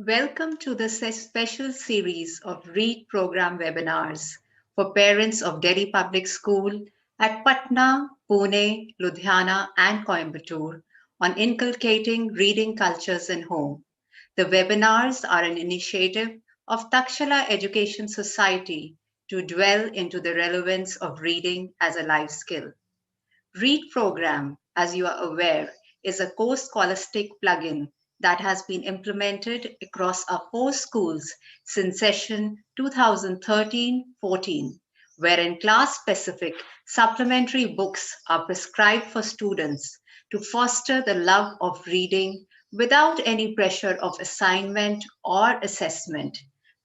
Welcome to the special series of READ program webinars for parents of Delhi Public School at Patna, Pune, Ludhiana, and Coimbatore on inculcating reading cultures in home. The webinars are an initiative of Takshala Education Society to dwell into the relevance of reading as a life skill. READ program, as you are aware, is a core scholastic plugin that has been implemented across our 4 schools since session 2013-14, wherein class-specific supplementary books are prescribed for students to foster the love of reading without any pressure of assignment or assessment.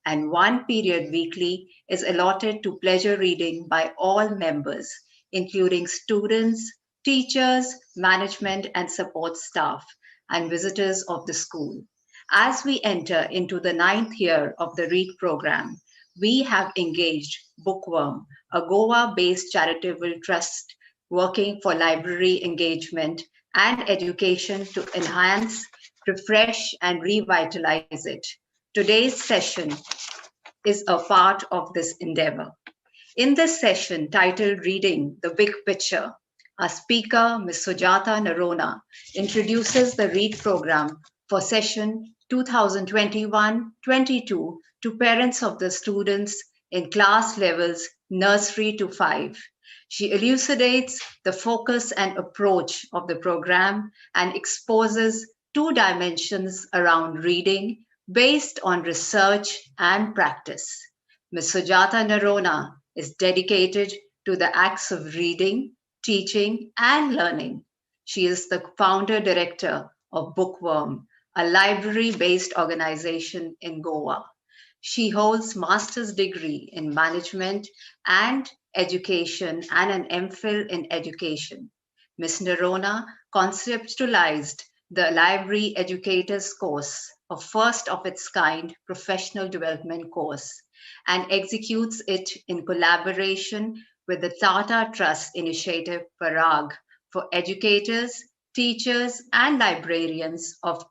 And one period weekly is allotted to pleasure reading by all members, including students, teachers, management, and support staff, and visitors of the school. As we enter into the 9th year of the READ program, we have engaged Bookworm, a Goa-based charitable trust working for library engagement and education to enhance, refresh, and revitalize it. Today's session is a part of this endeavor. In this session titled Reading the Big Picture, our speaker, Ms. Sujata Noronha, introduces the READ program for session 2021-22 to parents of the students in class levels nursery to 5. She elucidates the focus and approach of the program and exposes 2 dimensions around reading based on research and practice. Ms. Sujata Noronha is dedicated to the acts of reading, teaching, and learning. She is the founder director of Bookworm, a library-based organization in Goa. She holds master's degree in management and education and an MPhil in education. Ms. Noronha conceptualized the Library Educators course, a first of its kind professional development course, and executes it in collaboration with the Tata Trust initiative Parag for educators, teachers, and librarians of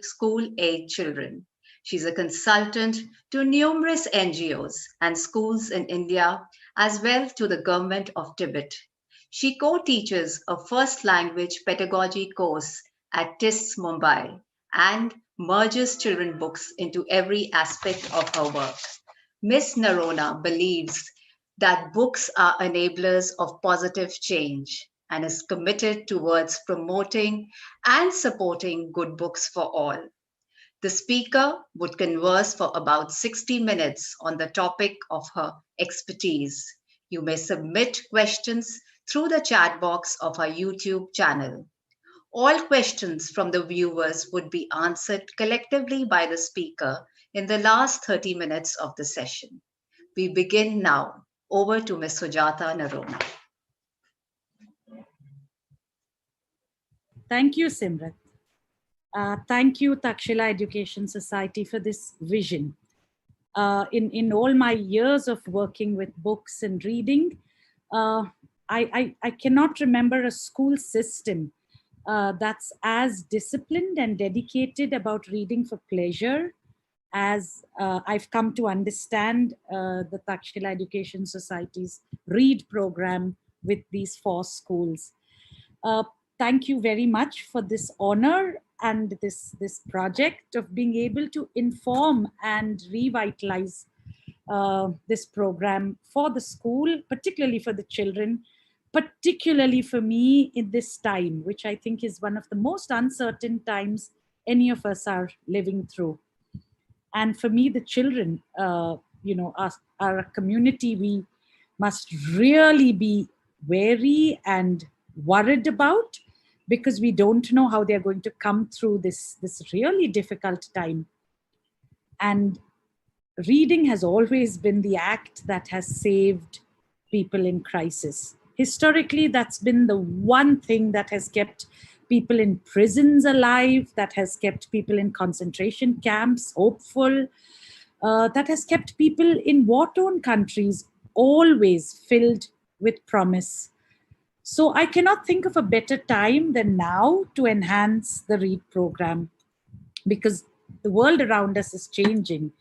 school-age children. She's a consultant to numerous NGOs and schools in India, as well to the Government of Tibet. She co-teaches a First Language Pedagogy Course at TISS Mumbai and merges children's books into every aspect of her work. Ms. Noronha believes that books are enablers of positive change and is committed towards promoting and supporting good books for all. The speaker would converse for about 60 minutes on the topic of her expertise. You may submit questions through the chat box of our YouTube channel. All questions from the viewers would be answered collectively by the speaker in the last 30 minutes of the session. We begin now. Over to Ms. Sujata Noronha. Thank you, Simrat. Thank you, Takshala Education Society, for this vision. In all my years of working with books and reading, I cannot remember a school system that's as disciplined and dedicated about reading for pleasure as I've come to understand the Takshala Education Society's READ program with these 4 schools. Thank you very much for this honor and this project of being able to inform and revitalize this program for the school, particularly for the children, particularly for me in this time, which I think is one of the most uncertain times any of us are living through. And for me, the children, are a community we must really be wary and worried about, because we don't know how they're going to come through this really difficult time. And reading has always been the act that has saved people in crisis. Historically, that's been the one thing that has kept people in prisons alive, that has kept people in concentration camps hopeful, that has kept people in war-torn countries always filled with promise. So I cannot think of a better time than now to enhance the READ program, because the world around us is changing.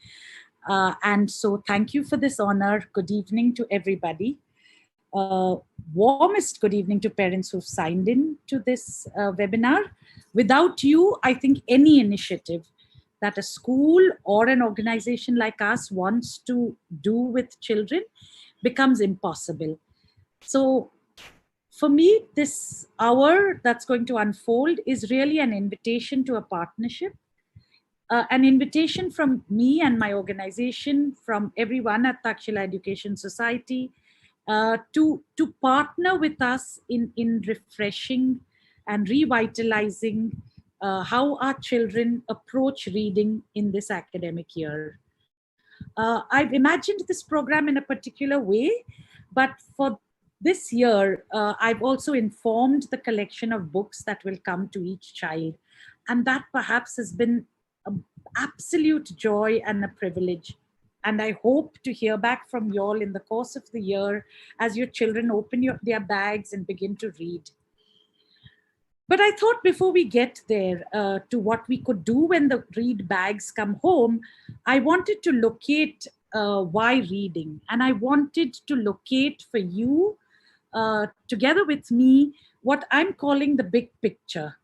And so thank you for this honor. Good evening to everybody. Warmest good evening to parents who've signed in to this webinar. Without you, I think any initiative that a school or an organization like us wants to do with children becomes impossible. So for me, this hour that's going to unfold is really an invitation to a partnership, an invitation from me and my organization, from everyone at Takshila Education Society, to partner with us in refreshing and revitalizing how our children approach reading in this academic year. I've imagined this program in a particular way, but for this year, I've also informed the collection of books that will come to each child. And that perhaps has been an absolute joy and a privilege. And I hope to hear back from you all in the course of the year as your children open their bags and begin to read. But I thought before we get there to what we could do when the read bags come home, I wanted to locate why reading. And I wanted to locate for you, together with me, what I'm calling the big picture.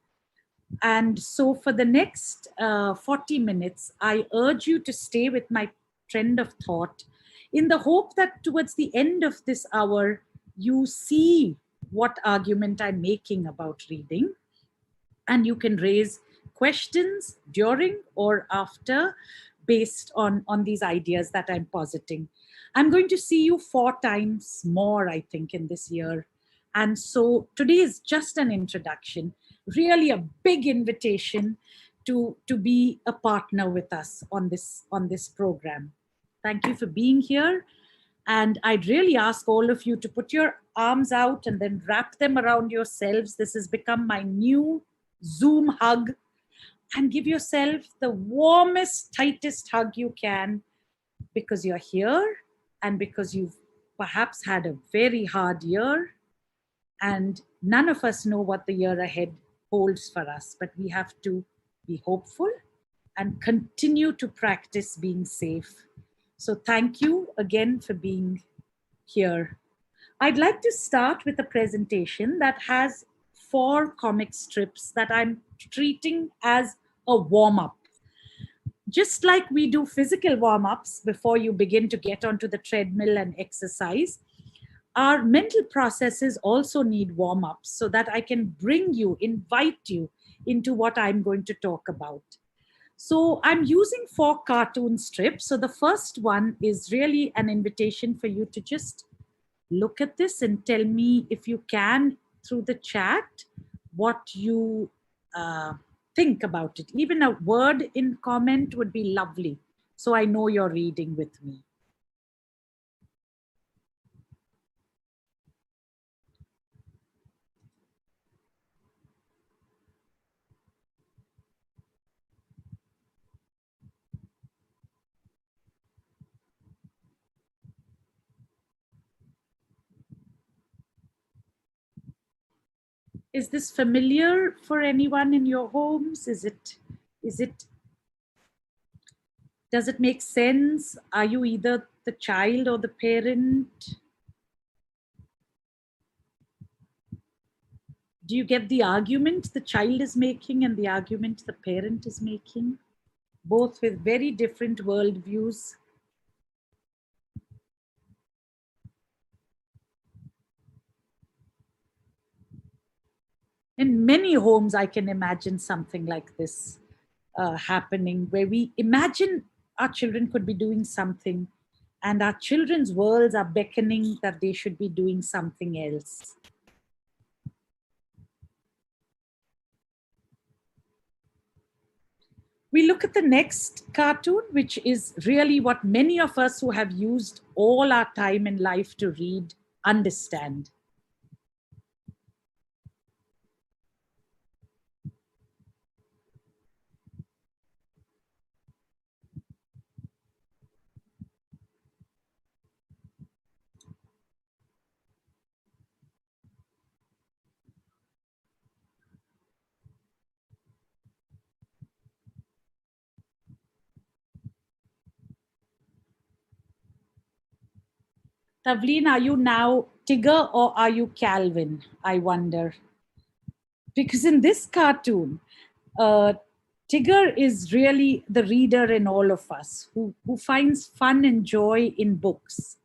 And so for the next 40 minutes, I urge you to stay with my trend of thought in the hope that towards the end of this hour, you see what argument I'm making about reading. And you can raise questions during or after based on these ideas that I'm positing. I'm going to see you 4 times more, I think, in this year. And so today is just an introduction, really a big invitation to be a partner with us on this program. Thank you for being here. And I'd really ask all of you to put your arms out and then wrap them around yourselves. This has become my new Zoom hug, and give yourself the warmest, tightest hug you can, because you're here and because you've perhaps had a very hard year, and none of us know what the year ahead holds for us, but we have to be hopeful and continue to practice being safe. So thank you again for being here. I'd like to start with a presentation that has 4 comic strips that I'm treating as a warm-up. Just like we do physical warm-ups before you begin to get onto the treadmill and exercise, our mental processes also need warm-ups so that I can bring you, invite you into what I'm going to talk about. So I'm using 4 cartoon strips. So the first one is really an invitation for you to just look at this and tell me, if you can, through the chat, what you think about it. Even a word in comment would be lovely, so I know you're reading with me. Is this familiar for anyone in your homes? Does it make sense? Are you either the child or the parent? Do you get the argument the child is making and the argument the parent is making? Both with very different worldviews. In many homes, I can imagine something like this happening, where we imagine our children could be doing something and our children's worlds are beckoning that they should be doing something else. We look at the next cartoon, which is really what many of us who have used all our time in life to read understand. Tavleen, are you now Tigger or are you Calvin? I wonder. Because in this cartoon, uh, Tigger is really the reader in all of us who finds fun and joy in books.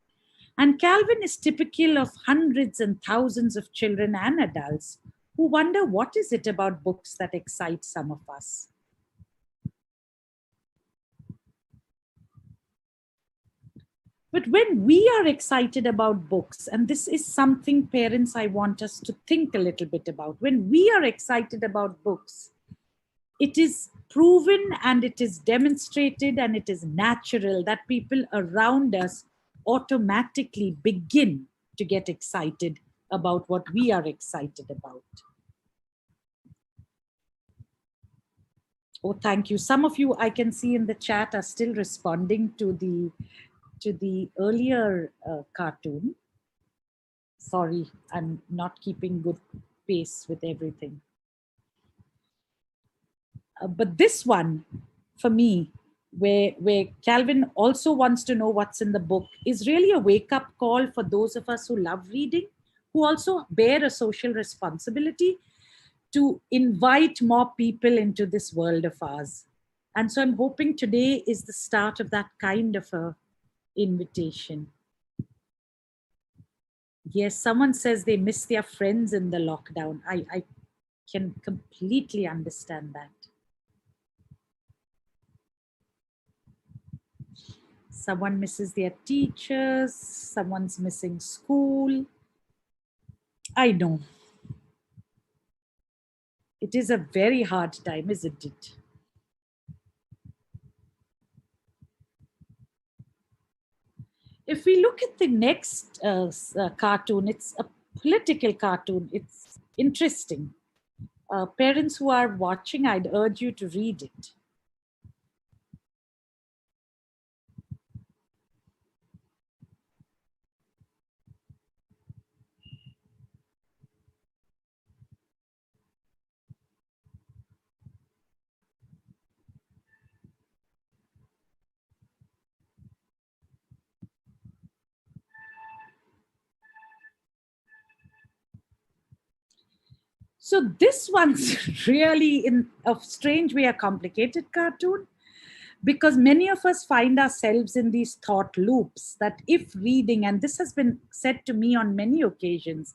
And Calvin is typical of hundreds and thousands of children and adults who wonder what is it about books that excites some of us. But when we are excited about books, and this is something parents I want us to think a little bit about, when we are excited about books, it is proven and it is demonstrated and it is natural that people around us automatically begin to get excited about what we are excited about. Oh, thank you. Some of you I can see in the chat are still responding to the earlier cartoon. Sorry, I'm not keeping good pace with everything. But this one, for me, where Calvin also wants to know what's in the book, is really a wake-up call for those of us who love reading, who also bear a social responsibility to invite more people into this world of ours. And so I'm hoping today is the start of that kind of a invitation. Yes, someone says they miss their friends in the lockdown. I can completely understand that. Someone misses their teachers, someone's missing school. I know. It is a very hard time, isn't it? If we look at the next cartoon, it's a political cartoon. It's interesting. Parents who are watching, I'd urge you to read it. So this one's really in a strange way a complicated cartoon, because many of us find ourselves in these thought loops that if reading, and this has been said to me on many occasions,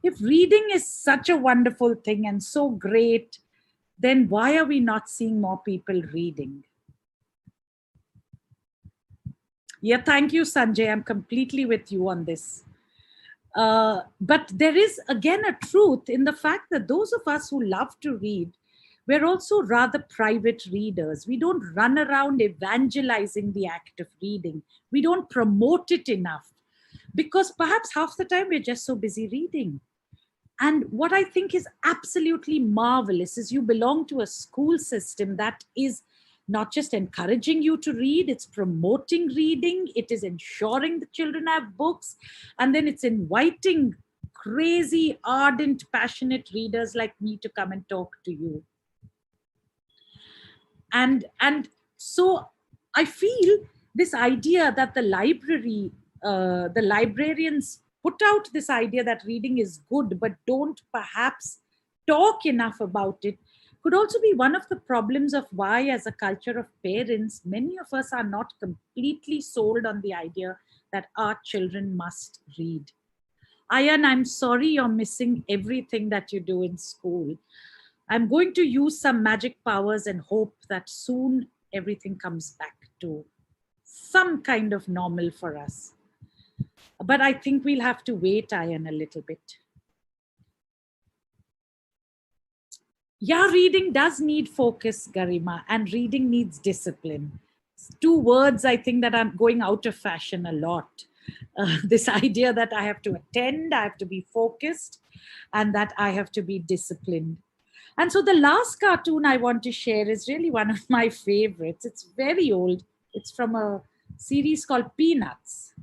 if reading is such a wonderful thing and so great, then why are we not seeing more people reading? Yeah, thank you, Sanjay. I'm completely with you on this. But there is again a truth in the fact that those of us who love to read, we're also rather private readers. We don't run around evangelizing the act of reading. We don't promote it enough because perhaps half the time we're just so busy reading. And what I think is absolutely marvelous is you belong to a school system that is not just encouraging you to read, it's promoting reading, it is ensuring the children have books, and then it's inviting crazy, ardent, passionate readers like me to come and talk to you. And so I feel this idea that the librarians put out this idea that reading is good but don't perhaps talk enough about it could also be one of the problems of why, as a culture of parents, many of us are not completely sold on the idea that our children must read. Ayan, I'm sorry you're missing everything that you do in school. I'm going to use some magic powers and hope that soon everything comes back to some kind of normal for us. But I think we'll have to wait, Ayan, a little bit. Yeah, reading does need focus, Garima, and reading needs discipline. Two words I think that I'm going out of fashion a lot. This idea that I have to attend, I have to be focused, and that I have to be disciplined. And so the last cartoon I want to share is really one of my favorites. It's very old. It's from a series called Peanuts.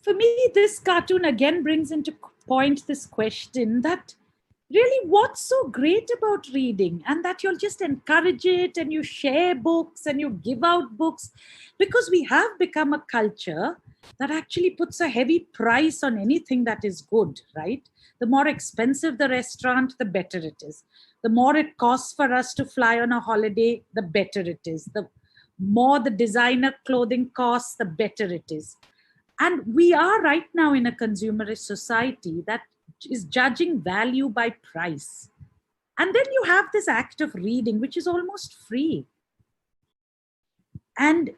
For me, this cartoon again brings into point this question that really what's so great about reading, and that you'll just encourage it and you share books and you give out books, because we have become a culture that actually puts a heavy price on anything that is good, right? The more expensive the restaurant, the better it is. The more it costs for us to fly on a holiday, the better it is. The more the designer clothing costs, the better it is. And we are right now in a consumerist society that is judging value by price. And then you have this act of reading, which is almost free. And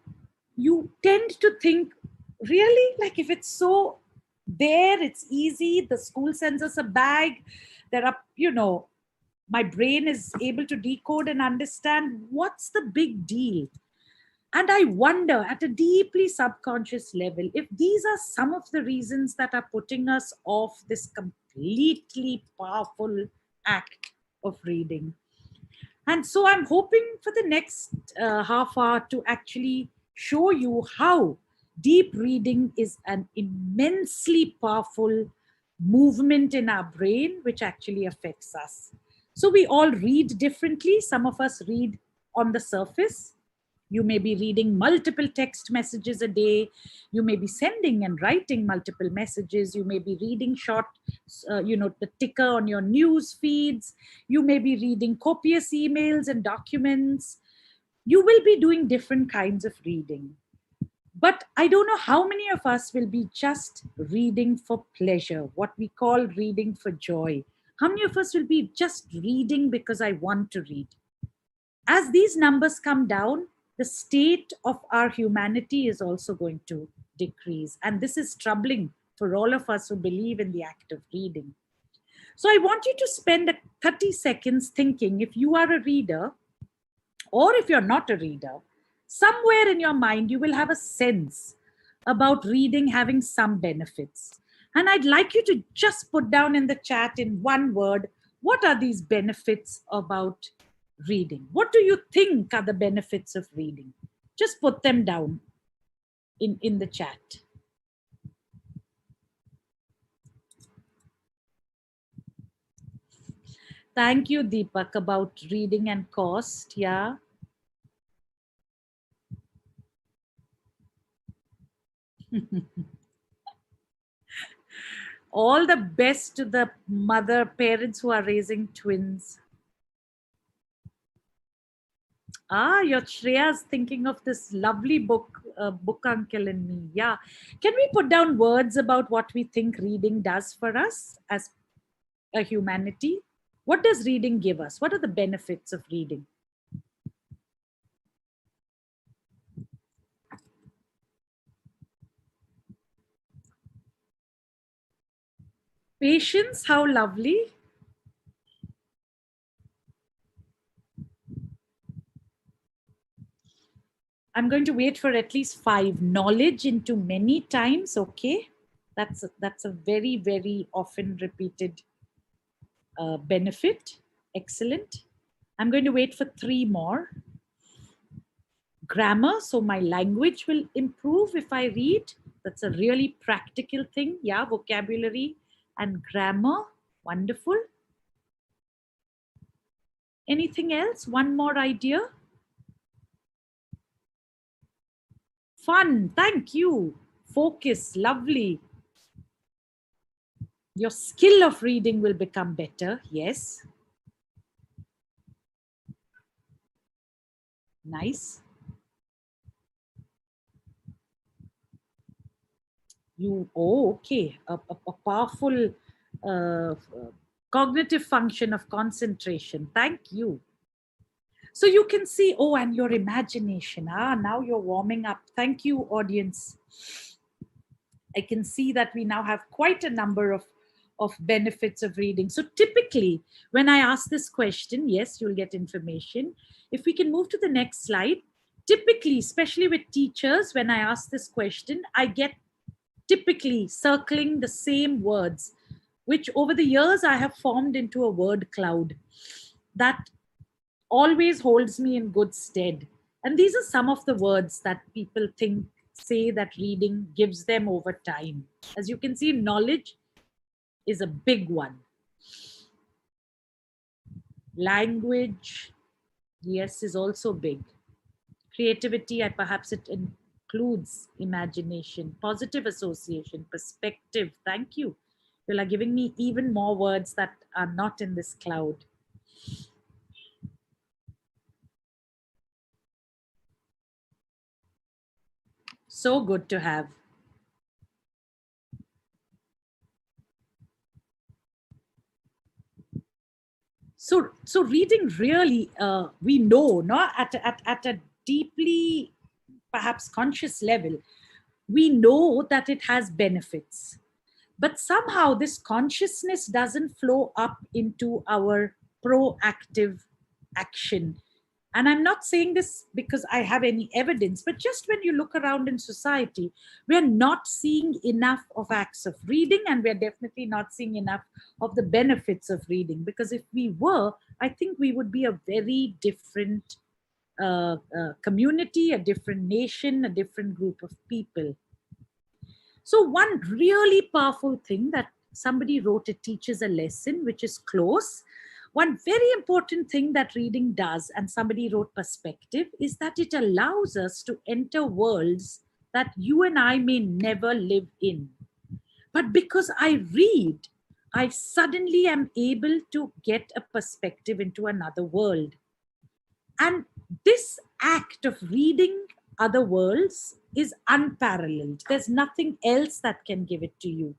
you tend to think, really, like if it's so there, it's easy, the school sends us a bag, there are, my brain is able to decode and understand, what's the big deal? And I wonder at a deeply subconscious level if these are some of the reasons that are putting us off this completely powerful act of reading. And so I'm hoping for the next half hour to actually show you how deep reading is an immensely powerful movement in our brain, which actually affects us. So we all read differently. Some of us read on the surface. You may be reading multiple text messages a day. You may be sending and writing multiple messages. You may be reading short, the ticker on your news feeds. You may be reading copious emails and documents. You will be doing different kinds of reading. But I don't know how many of us will be just reading for pleasure, what we call reading for joy. How many of us will be just reading because I want to read? As these numbers come down, the state of our humanity is also going to decrease. And this is troubling for all of us who believe in the act of reading. So I want you to spend 30 seconds thinking, if you are a reader or if you're not a reader, somewhere in your mind you will have a sense about reading having some benefits. And I'd like you to just put down in the chat in one word, what are these benefits about reading? What do you think are the benefits of reading? Just put them down in the chat. Thank you, Deepak, about reading and cost. Yeah. All the best to the parents who are raising twins. Your Shreya's thinking of this lovely book, Book Uncle and Me. Yeah. Can we put down words about what we think reading does for us as a humanity? What does reading give us? What are the benefits of reading? Patience, how lovely. I'm going to wait for at least 5. Knowledge into many times. Okay. That's a very, very often repeated benefit. Excellent. I'm going to wait for 3 more. Grammar, so my language will improve if I read. That's a really practical thing. Yeah, vocabulary and grammar. Wonderful. Anything else? One more idea. Fun. Thank you. Focus. Lovely. Your skill of reading will become better. Yes. Nice. Okay. A powerful cognitive function of concentration. Thank you. So you can see, and your imagination. Now you're warming up. Thank you, audience. I can see that we now have quite a number of benefits of reading. So typically, when I ask this question, yes, you'll get information. If we can move to the next slide, typically, especially with teachers, when I ask this question, I get typically circling the same words, which over the years I have formed into a word cloud that always holds me in good stead. And these are some of the words that people think say that reading gives them over time. As you can see, knowledge is a big one. Language, yes, is also big. Creativity, and perhaps it includes imagination, positive association, perspective. Thank you. You are giving me even more words that are not in this cloud. So good to have. So reading really, we know, no, at a deeply, perhaps conscious level, we know that it has benefits. But somehow this consciousness doesn't flow up into our proactive action. And I'm not saying this because I have any evidence, but just when you look around in society, we're not seeing enough of acts of reading, and we're definitely not seeing enough of the benefits of reading. Because if we were, I think we would be a very different community, a different nation, a different group of people. So, one really powerful thing that somebody wrote, it teaches a lesson, which is close. One very important thing that reading does, and somebody wrote perspective, is that it allows us to enter worlds that you and I may never live in. But because I read, I suddenly am able to get a perspective into another world. And this act of reading other worlds is unparalleled. There's nothing else that can give it to you.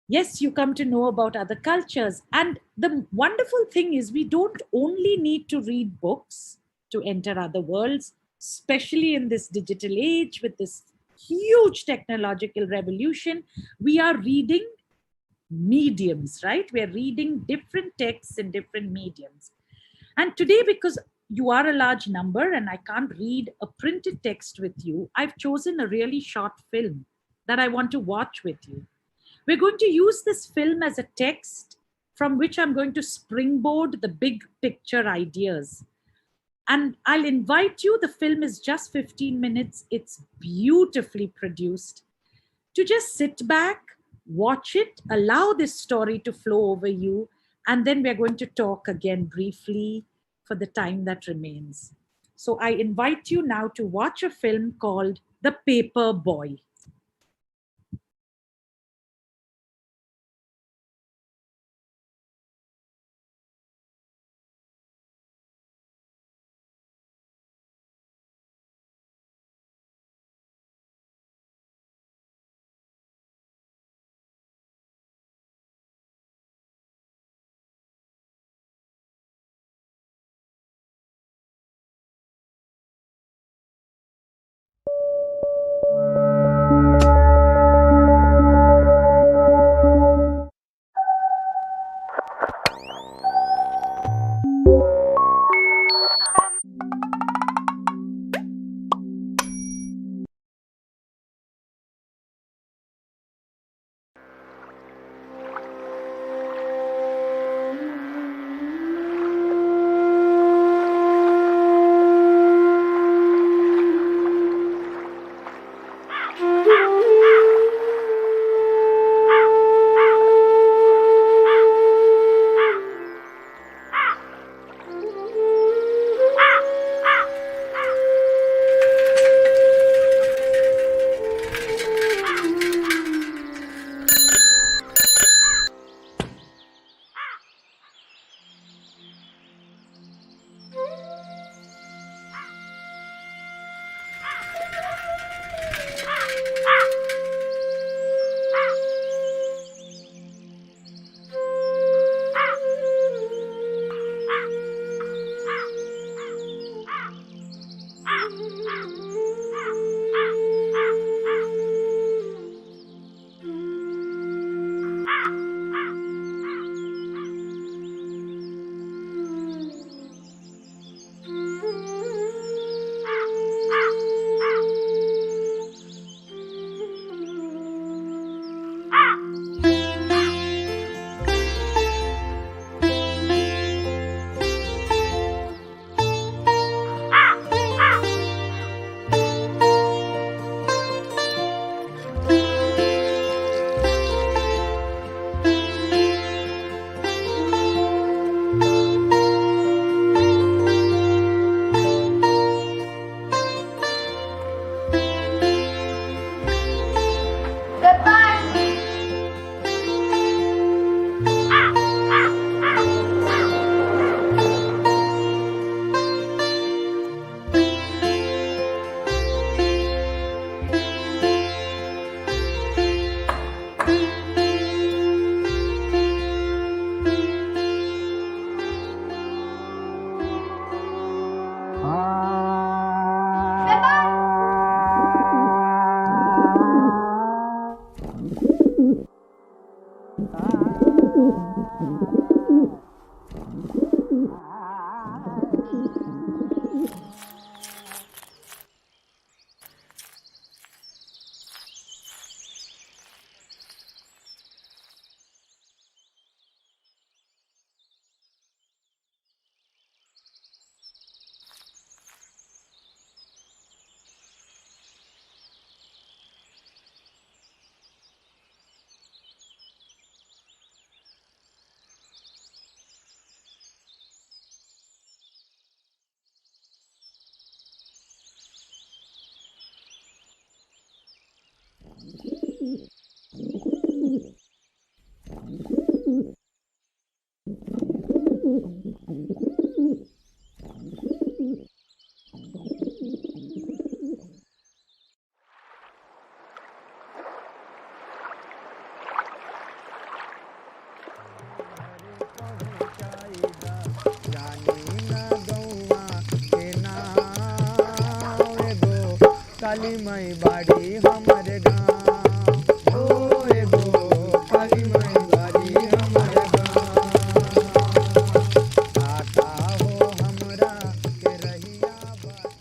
Yes, you come to know about other cultures. And the wonderful thing is, we don't only need to read books to enter other worlds, especially in this digital age with this huge technological revolution. We are reading mediums, right? We are reading different texts in different mediums. And today, because you are a large number and I can't read a printed text with you, I've chosen a really short film that I want to watch with you. We're going to use this film as a text from which I'm going to springboard the big picture ideas. And I'll invite you, the film is just 15 minutes, it's beautifully produced, to just sit back, watch it, allow this story to flow over you, and then we're going to talk again briefly for the time that remains. So I invite you now to watch a film called The Paper Boy. काली माई बाड़ी हमारे गाँव ओ एगो काली माई बाड़ी हमारे गाँव आता हो हमरा के रहिया बता।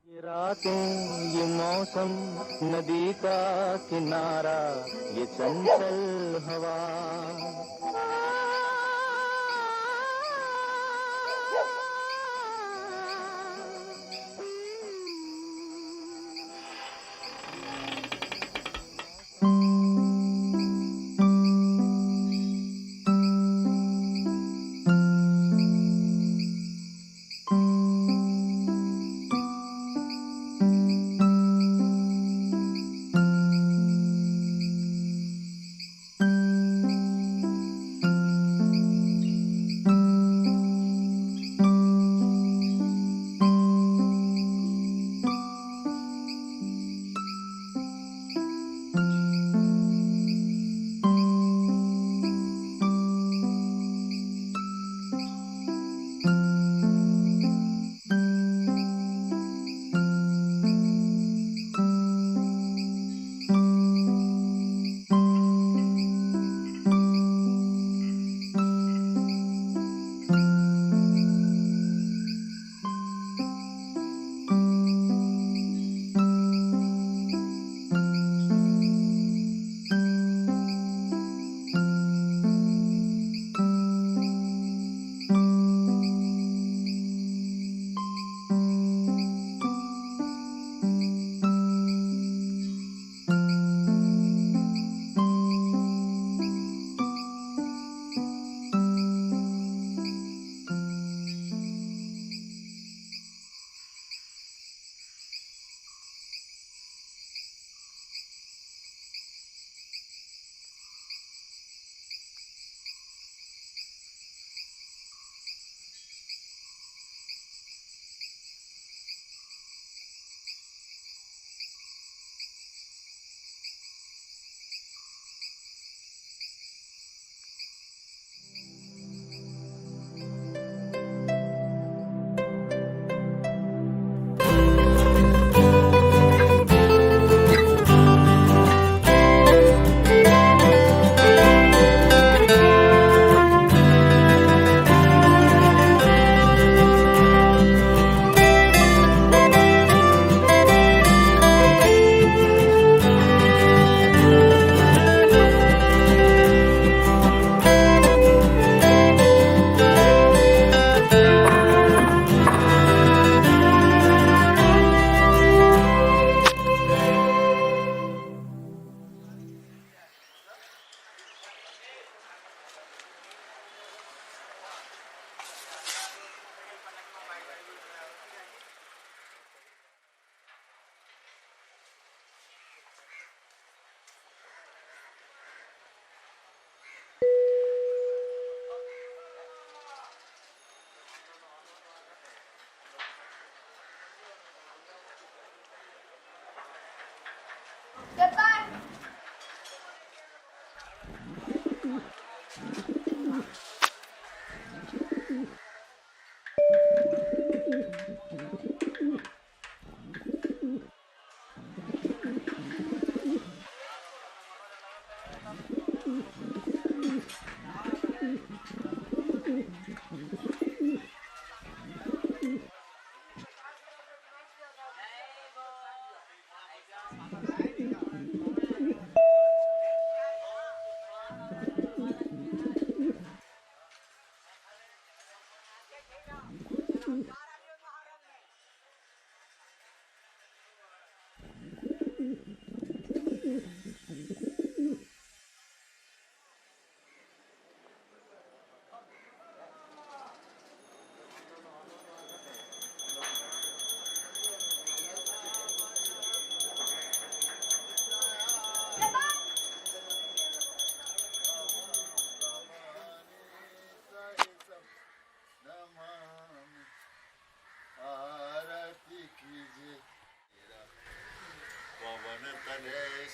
ये मौसम नदी का किनारा ये चंचल हवा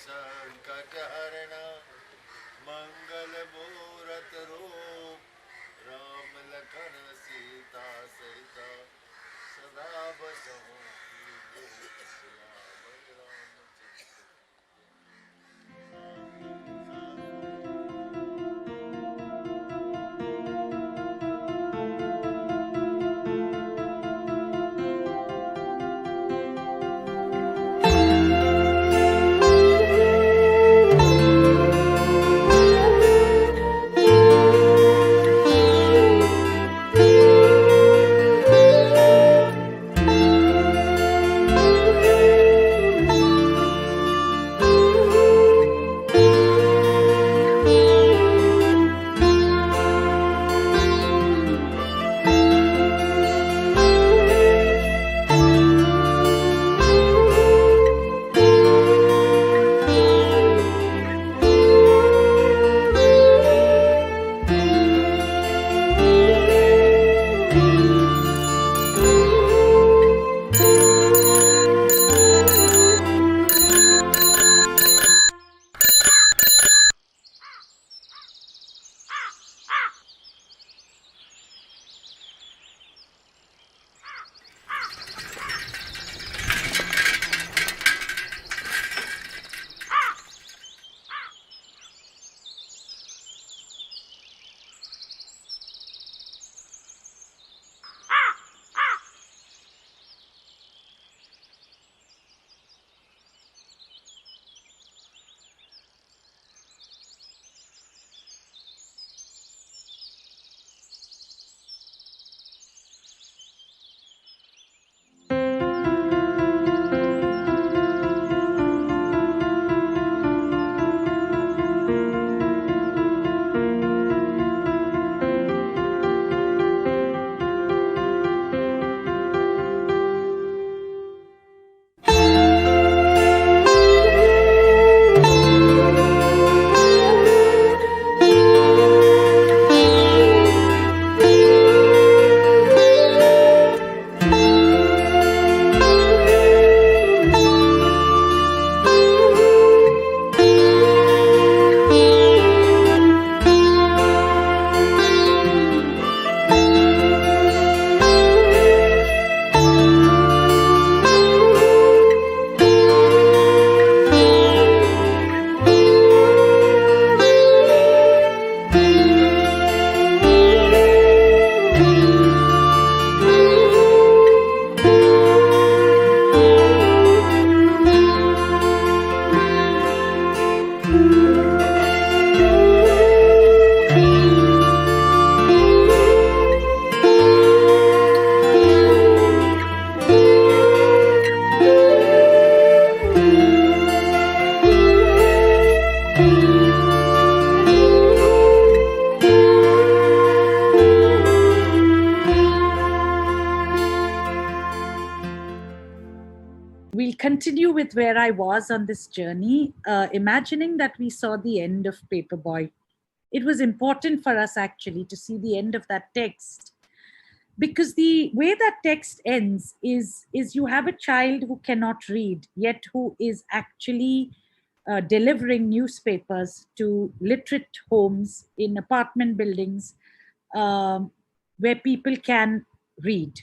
संकट हरना मंगल मूरत रूप राम लखन सीता सहित सदा बसहु Siyavar Ramchandra. We'll continue with where I was on this journey, imagining that we saw the end of Paperboy. It was important for us actually to see the end of that text, because the way that text ends is you have a child who cannot read, yet who is actually delivering newspapers to literate homes in apartment buildings, where people can read.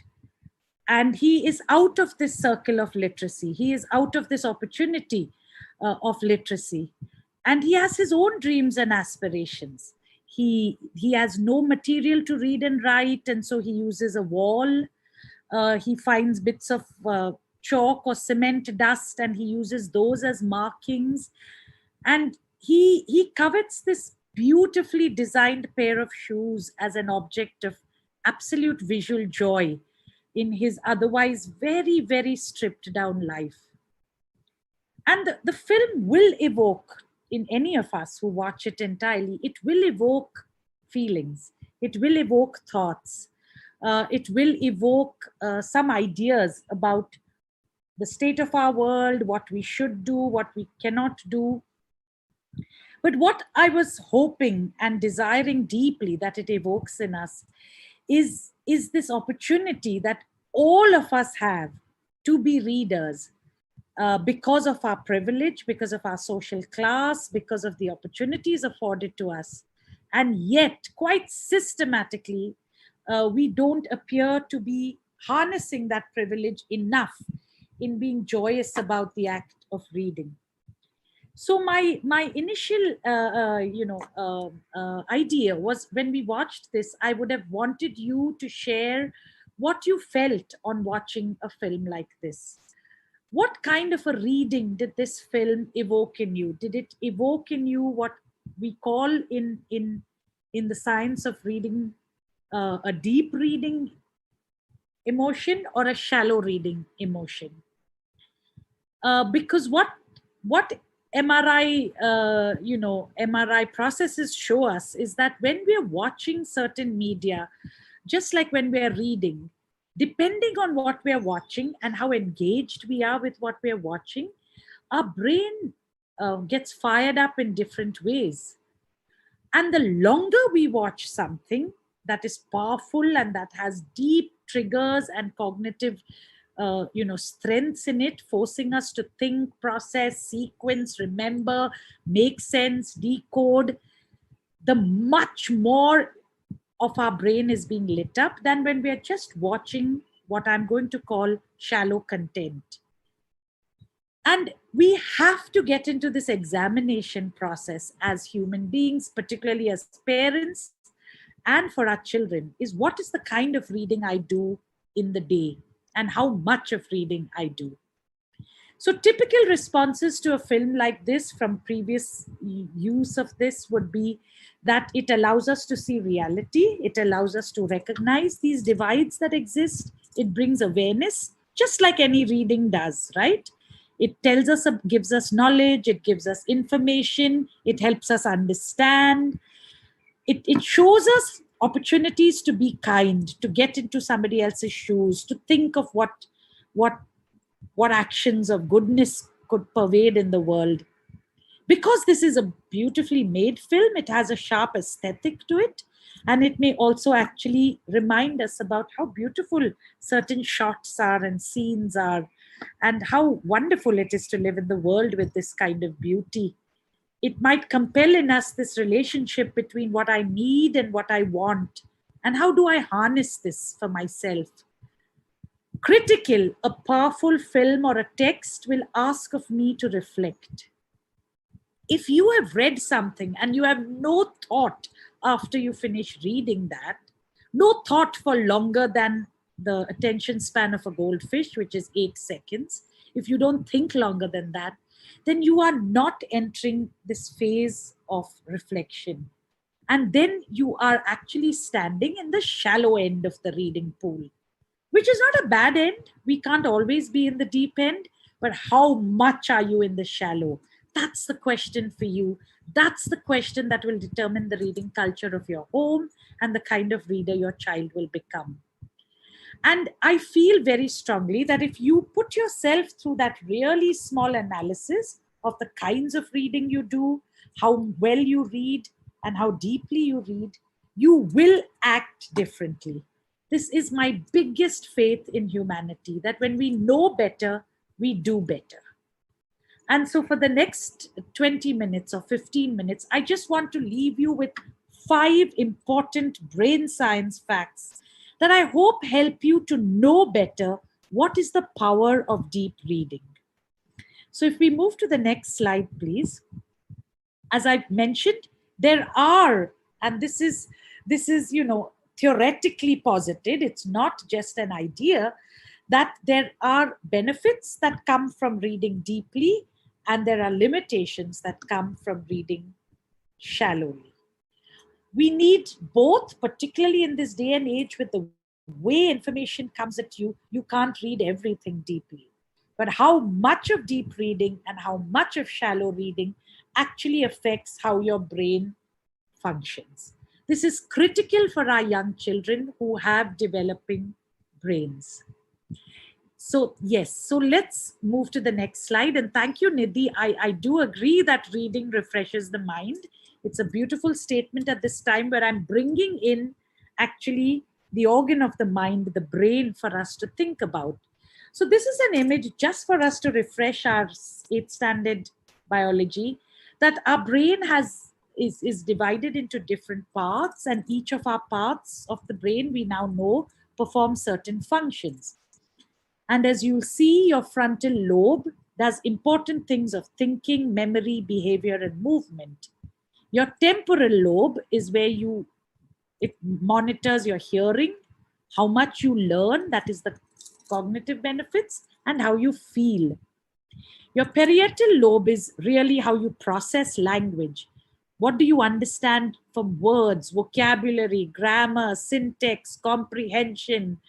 And he is out of this circle of literacy. He is out of this opportunity of literacy. And he has his own dreams and aspirations. He has no material to read and write, and so he uses a wall. He finds bits of chalk or cement dust, and he uses those as markings. And he covets this beautifully designed pair of shoes as an object of absolute visual joy in his otherwise very, very stripped down life. And the film will evoke in any of us who watch it entirely, it will evoke feelings, it will evoke thoughts, it will evoke some ideas about the state of our world, what we should do, what we cannot do. But what I was hoping and desiring deeply that it evokes in us is this opportunity that all of us have to be readers, because of our privilege, because of our social class, because of the opportunities afforded to us. And yet, quite systematically, we don't appear to be harnessing that privilege enough in being joyous about the act of reading. So my initial idea was, when we watched this, I would have wanted you to share what you felt on watching a film like this. What kind of a reading did this film evoke in you? Did it evoke in you what we call in the science of reading a deep reading emotion or a shallow reading emotion? Because what MRI MRI processes show us is that when we are watching certain media, just like when we are reading, depending on what we are watching and how engaged we are with what we are watching, our brain gets fired up in different ways. And the longer we watch something that is powerful and that has deep triggers and cognitive strengths in it, forcing us to think, process, sequence, remember, make sense, decode, the much more of our brain is being lit up than when we are just watching what I'm going to call shallow content. And we have to get into this examination process as human beings, particularly as parents and for our children, is what is the kind of reading I do in the day and how much of reading I do. So typical responses to a film like this from previous use of this would be that it allows us to see reality. It allows us to recognize these divides that exist. It brings awareness, just like any reading does, right? It tells us, gives us knowledge, it gives us information, it helps us understand. It shows us opportunities to be kind, to get into somebody else's shoes, to think of what actions of goodness could pervade in the world. Because this is a beautifully made film, it has a sharp aesthetic to it, and it may also actually remind us about how beautiful certain shots are and scenes are, and how wonderful it is to live in the world with this kind of beauty. It might compel in us this relationship between what I need and what I want, and how do I harness this for myself. Critical, a powerful film or a text will ask of me to reflect. If you have read something and you have no thought after you finish reading that, no thought for longer than the attention span of a goldfish, which is 8 seconds, if you don't think longer than that, then you are not entering this phase of reflection. And then you are actually standing in the shallow end of the reading pool, which is not a bad end. We can't always be in the deep end, but how much are you in the shallow? That's the question for you. That's the question that will determine the reading culture of your home and the kind of reader your child will become. And I feel very strongly that if you put yourself through that really small analysis of the kinds of reading you do, how well you read, and how deeply you read, you will act differently. This is my biggest faith in humanity, that when we know better, we do better. And so for the next 20 minutes or 15 minutes, I just want to leave you with 5 important brain science facts that I hope help you to know better what is the power of deep reading. So if we move to the next slide, please. As I've mentioned, there are, and this is, theoretically posited, it's not just an idea, that there are benefits that come from reading deeply, and there are limitations that come from reading shallowly. We need both, particularly in this day and age with the way information comes at you. You can't read everything deeply. But how much of deep reading and how much of shallow reading actually affects how your brain functions. This is critical for our young children who have developing brains. So yes, so let's move to the next slide. And thank you, Nidhi. I do agree that reading refreshes the mind. It's a beautiful statement at this time where I'm bringing in actually the organ of the mind, the brain, for us to think about. So this is an image just for us to refresh our 8th standard biology, that our brain is divided into different parts, and each of our parts of the brain we now know perform certain functions. And as you'll see, your frontal lobe does important things of thinking, memory, behavior, and movement. Your temporal lobe is where it monitors your hearing, how much you learn, that is the cognitive benefits, and how you feel. Your parietal lobe is really how you process language. What do you understand from words, vocabulary, grammar, syntax, comprehension?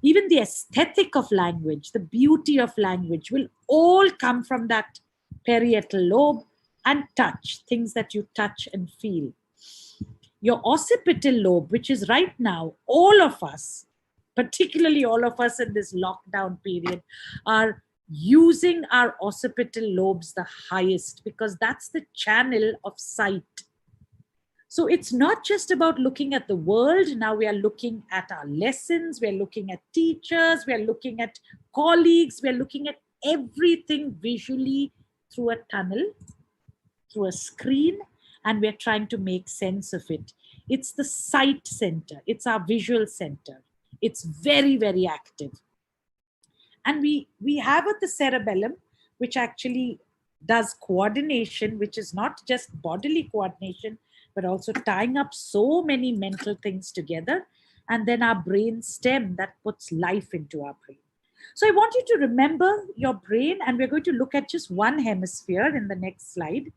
Even the aesthetic of language, the beauty of language will all come from that parietal lobe, and touch, things that you touch and feel. Your occipital lobe, which is right now, all of us, particularly all of us in this lockdown period, are using our occipital lobes the highest, because that's the channel of sight. So it's not just about looking at the world. Now we are looking at our lessons, we're looking at teachers, we're looking at colleagues, we're looking at everything visually through a tunnel, through a screen, and we're trying to make sense of it. It's the sight center, it's our visual center. It's very, very active. And we have at the cerebellum, which actually does coordination, which is not just bodily coordination, but also tying up so many mental things together. And then our brain stem that puts life into our brain. So I want you to remember your brain, and we're going to look at just one hemisphere in the next slide,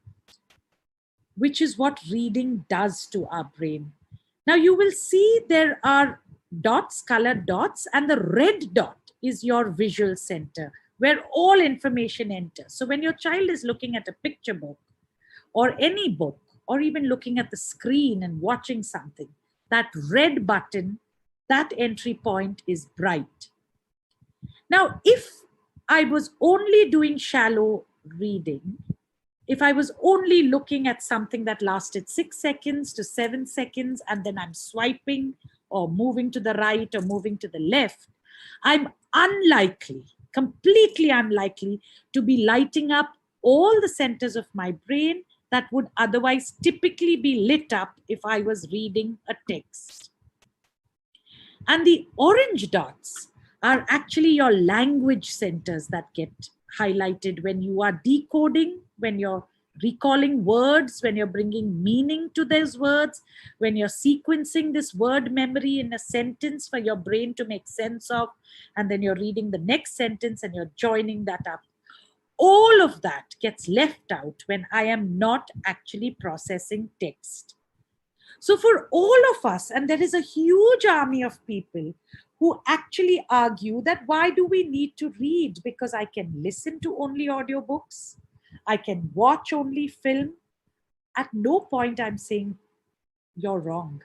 which is what reading does to our brain. Now you will see there are dots, colored dots, and the red dot is your visual center, where all information enters. So when your child is looking at a picture book or any book, or even looking at the screen and watching something, that red button, that entry point is bright. Now, if I was only doing shallow reading, if I was only looking at something that lasted 6 seconds to 7 seconds, and then I'm swiping or moving to the right or moving to the left, I'm unlikely, completely unlikely, to be lighting up all the centers of my brain that would otherwise typically be lit up if I was reading a text. And the orange dots are actually your language centers that get highlighted when you are decoding, when you're recalling words, when you're bringing meaning to those words, when you're sequencing this word memory in a sentence for your brain to make sense of, and then you're reading the next sentence and you're joining that up. All of that gets left out when I am not actually processing text. So for all of us, and there is a huge army of people who actually argue that why do we need to read? Because I can listen to only audiobooks, I can watch only film. At no point I'm saying you're wrong.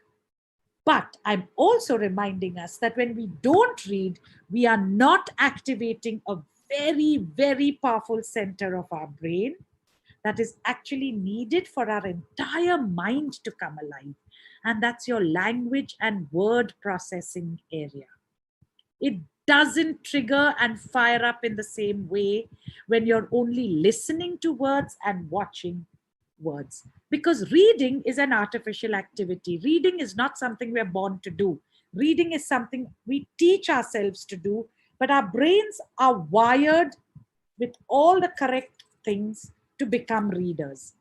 But I'm also reminding us that when we don't read, we are not activating a very, very powerful center of our brain that is actually needed for our entire mind to come alive. And that's your language and word processing area. It doesn't trigger and fire up in the same way when you're only listening to words and watching words. Because reading is an artificial activity. Reading is not something we're born to do. Reading is something we teach ourselves to do, but our brains are wired with all the correct things to become readers.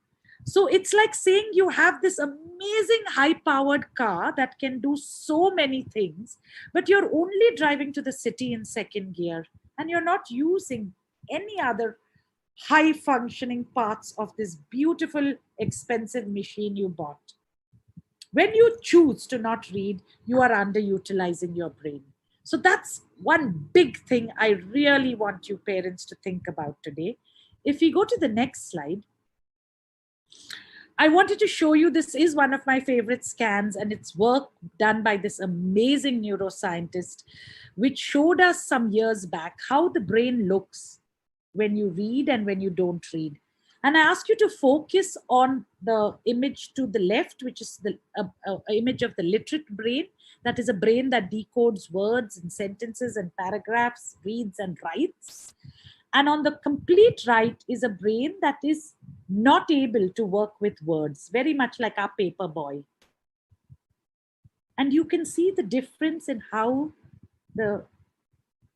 So it's like saying you have this amazing high powered car that can do so many things, but you're only driving to the city in second gear and you're not using any other high functioning parts of this beautiful, expensive machine you bought. When you choose to not read, you are underutilizing your brain. So that's one big thing I really want you parents to think about today. If we go to the next slide, I wanted to show you, this is one of my favorite scans, and it's work done by this amazing neuroscientist, which showed us some years back how the brain looks when you read and when you don't read. And I ask you to focus on the image to the left, which is the image of the literate brain. That is a brain that decodes words and sentences and paragraphs, reads and writes. And on the complete right is a brain that is not able to work with words, very much like our paper boy. And you can see the difference in how the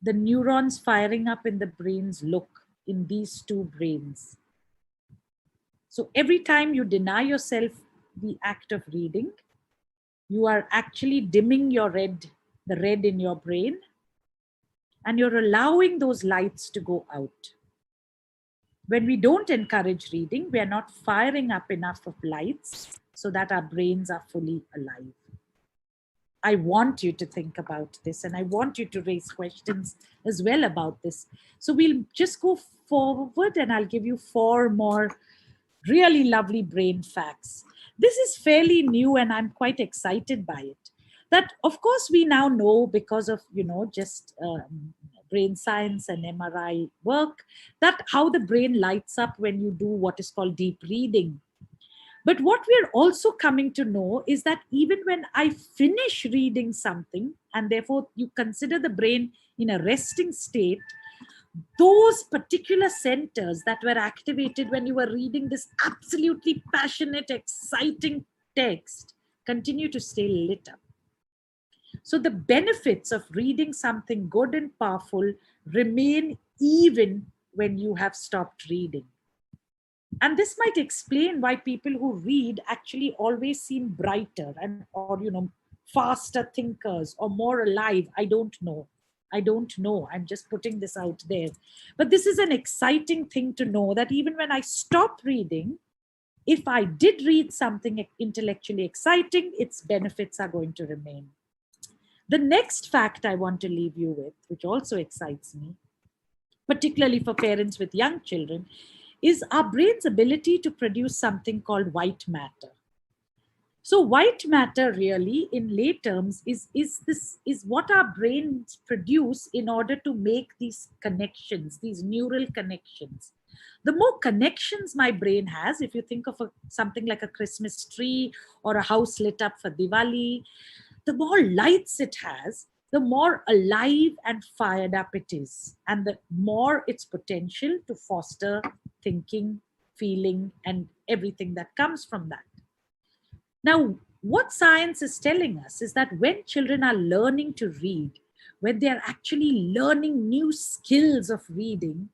neurons firing up in the brains look in these two brains. So every time you deny yourself the act of reading, you are actually dimming the red in your brain, and you're allowing those lights to go out. When we don't encourage reading, we are not firing up enough of lights so that our brains are fully alive. I want you to think about this, and I want you to raise questions as well about this. So we'll just go forward and I'll give you 4 more really lovely brain facts. This is fairly new and I'm quite excited by it. That, of course, we now know because of, just brain science and MRI work, that how the brain lights up when you do what is called deep reading. But what we're also coming to know is that even when I finish reading something, and therefore you consider the brain in a resting state, those particular centers that were activated when you were reading this absolutely passionate, exciting text continue to stay lit up. So the benefits of reading something good and powerful remain even when you have stopped reading. And this might explain why people who read actually always seem brighter or faster thinkers or more alive. I don't know. I'm just putting this out there. But this is an exciting thing to know, that even when I stop reading, if I did read something intellectually exciting, its benefits are going to remain. The next fact I want to leave you with, which also excites me, particularly for parents with young children, is our brain's ability to produce something called white matter. So white matter really, in lay terms, is what our brains produce in order to make these connections, these neural connections. The more connections my brain has, if you think of something like a Christmas tree or a house lit up for Diwali, the more lights it has, the more alive and fired up it is, and the more its potential to foster thinking, feeling, and everything that comes from that. Now, what science is telling us is that when children are learning to read, when they are actually learning new skills of reading,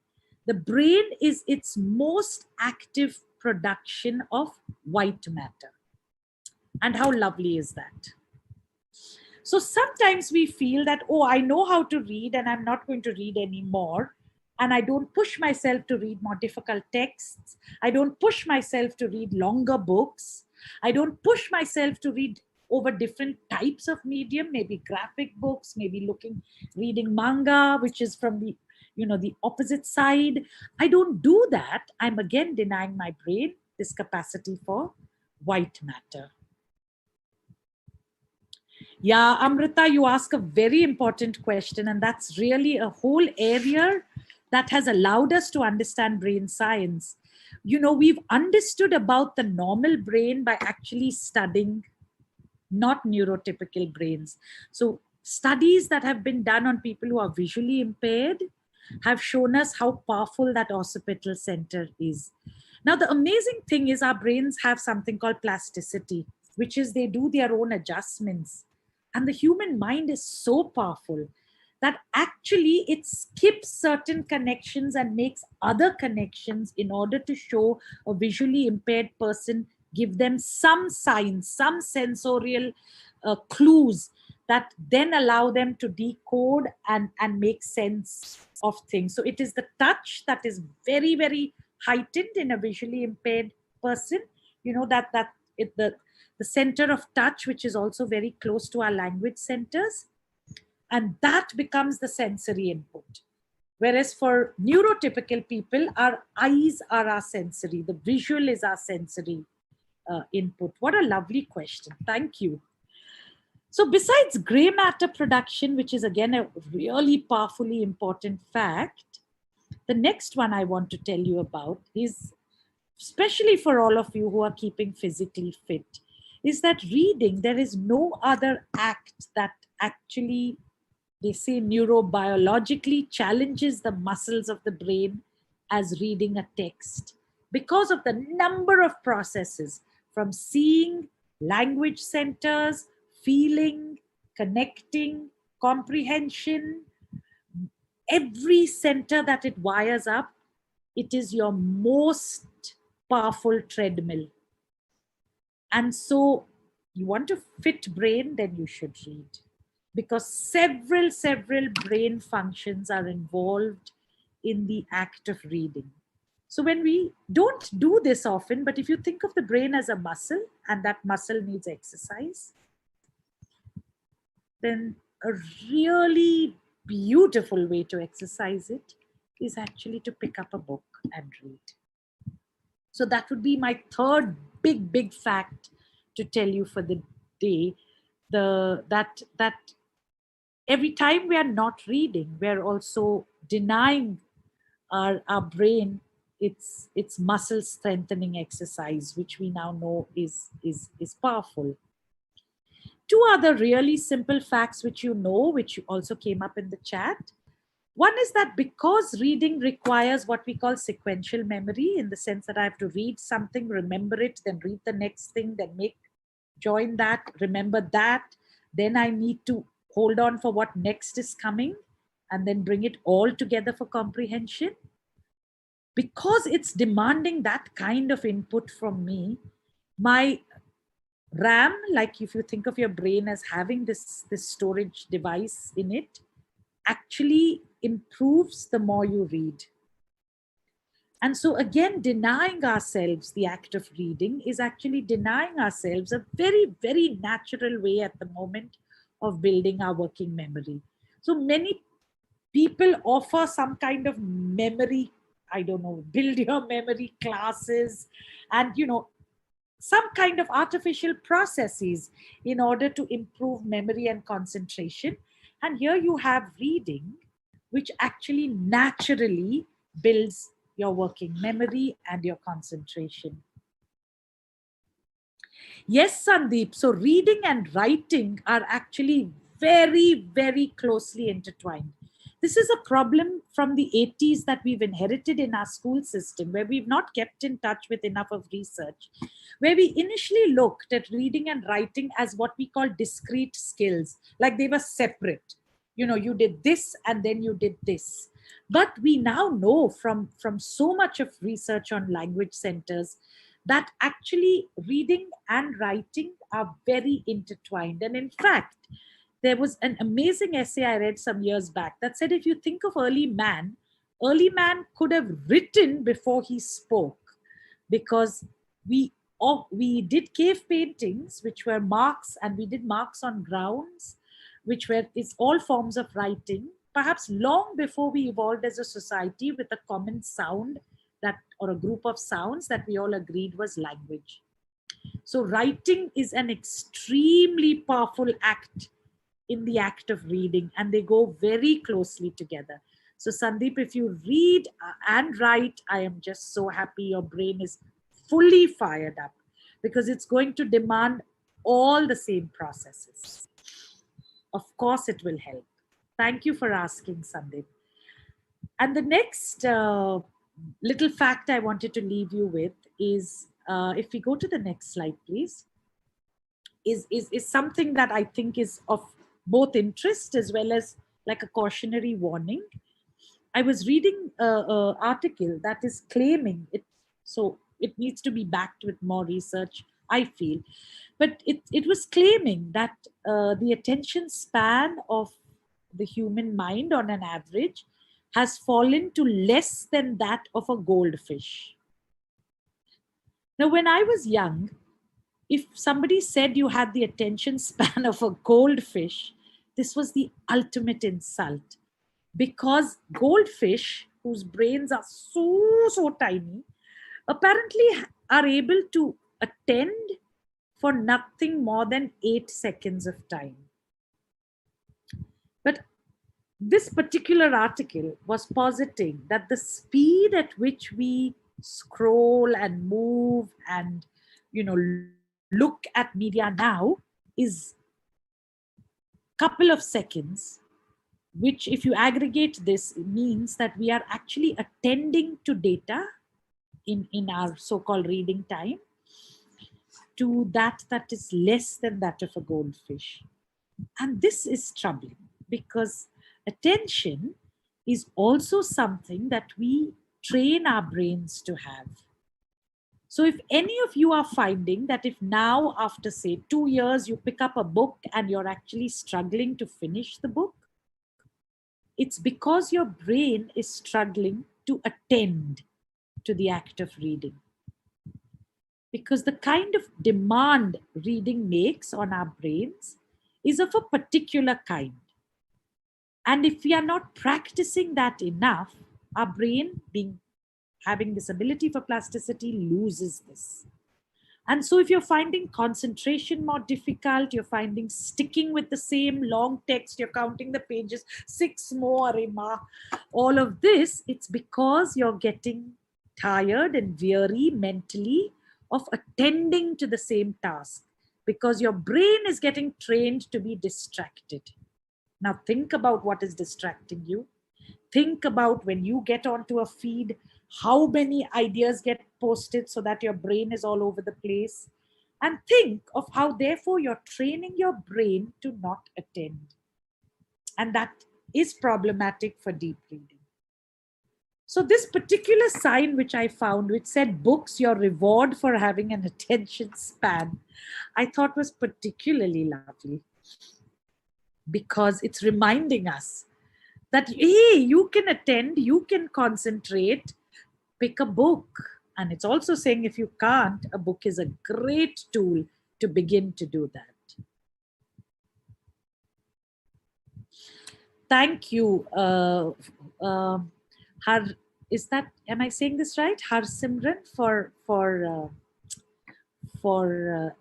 the brain is its most active production of white matter. And how lovely is that? So sometimes we feel that, oh, I know how to read and I'm not going to read anymore. And I don't push myself to read more difficult texts. I don't push myself to read longer books. I don't push myself to read over different types of medium, maybe graphic books, maybe reading manga, which is from the opposite side. I don't do that. I'm again denying my brain this capacity for white matter. Yeah, Amrita, you ask a very important question, and that's really a whole area that has allowed us to understand brain science. We've understood about the normal brain by actually studying not neurotypical brains. So Studies that have been done on people who are visually impaired have shown us how powerful that occipital center is. Now, the amazing thing is our brains have something called plasticity, which is they do their own adjustments. And the human mind is so powerful that actually it skips certain connections and makes other connections in order to show a visually impaired person, give them some signs, some sensorial clues that then allow them to decode and make sense of things. So it is the touch that is very, very heightened in a visually impaired person. You know, the center of touch, which is also very close to our language centers, and that becomes the sensory input. Whereas for neurotypical people, our eyes are our sensory, the visual is our sensory input. What a lovely question. Thank you. So besides gray matter production, which is again a really powerfully important fact, the next one I want to tell you about is, especially for all of you who are keeping physically fit, is that reading, there is no other act that actually, they say, neurobiologically challenges the muscles of the brain as reading a text, because of the number of processes from seeing, language centers, feeling, connecting, comprehension, every center that it wires up. It is your most powerful treadmill. And so you want a fit brain, then you should read, because several brain functions are involved in the act of reading. So when we don't do this often, but if you think of the brain as a muscle and that muscle needs exercise, then a really beautiful way to exercise it is actually to pick up a book and read. So that would be my third big fact to tell you for the day. That every time we are not reading, we're also denying our brain its muscle strengthening exercise, which we now know is powerful. Two other really simple facts which you know, which also came up in the chat. One is that because reading requires what we call sequential memory, in the sense that I have to read something, remember it, then read the next thing, then join that, remember that, then I need to hold on for what next is coming, and then bring it all together for comprehension. Because it's demanding that kind of input from me, my RAM, like if you think of your brain as having this storage device in it, actually improves the more you read. And so again, denying ourselves the act of reading is actually denying ourselves a very natural way at the moment of building our working memory. So many people offer some kind of memory, I don't know, build your memory classes, and some kind of artificial processes in order to improve memory and concentration. And here you have reading, which actually naturally builds your working memory and your concentration. Yes, Sandeep. So reading and writing are actually very closely intertwined. This is a problem from the 80s that we've inherited in our school system, where we've not kept in touch with enough of research, where we initially looked at reading and writing as what we call discrete skills, like they were separate. You did this and then you did this. But we now know from so much of research on language centers that actually reading and writing are very intertwined. And in fact, there was an amazing essay I read some years back that said, if you think of early man could have written before he spoke, because we did cave paintings, which were marks, and we did marks on grounds, it's all forms of writing, perhaps long before we evolved as a society with a common sound or a group of sounds that we all agreed was language. So writing is an extremely powerful act in the act of reading, and they go very closely together. So Sandeep, if you read and write, I am just so happy your brain is fully fired up, because it's going to demand all the same processes. of course it will help. Thank you for asking, Sandeep. And the next little fact I wanted to leave you with is, if we go to the next slide, please, is something that I think is of both interest as well as like a cautionary warning. I was reading an article that is claiming it, so it needs to be backed with more research, I feel. But it was claiming that the attention span of the human mind on an average has fallen to less than that of a goldfish. Now, when I was young, if somebody said you had the attention span of a goldfish, this was the ultimate insult, because goldfish, whose brains are so tiny, apparently are able to attend for nothing more than 8 seconds of time. But this particular article was positing that the speed at which we scroll and move and look at media now is couple of seconds, which if you aggregate this means that we are actually attending to data in our so-called reading time to that is less than that of a goldfish. And this is troubling, because attention is also something that we train our brains to have. So if any of you are finding that if now after say 2 years you pick up a book and you're actually struggling to finish the book, it's because your brain is struggling to attend to the act of reading. Because the kind of demand reading makes on our brains is of a particular kind. And if we are not practicing that enough, our brain, having this ability for plasticity, loses this. And so if you're finding concentration more difficult, you're finding sticking with the same long text, you're counting the pages, 6 more, all of this, it's because you're getting tired and weary mentally of attending to the same task, because your brain is getting trained to be distracted. Now think about what is distracting you. Think about when you get onto a feed, how many ideas get posted so that your brain is all over the place. And think of how therefore you're training your brain to not attend. And that is problematic for deep reading. So this particular sign which I found, which said books, your reward for having an attention span, I thought was particularly lovely, because it's reminding us that, hey, you can attend, you can concentrate, pick a book. And it's also saying if you can't, a book is a great tool to begin to do that. Thank you. Am I saying this right? Harsimran, for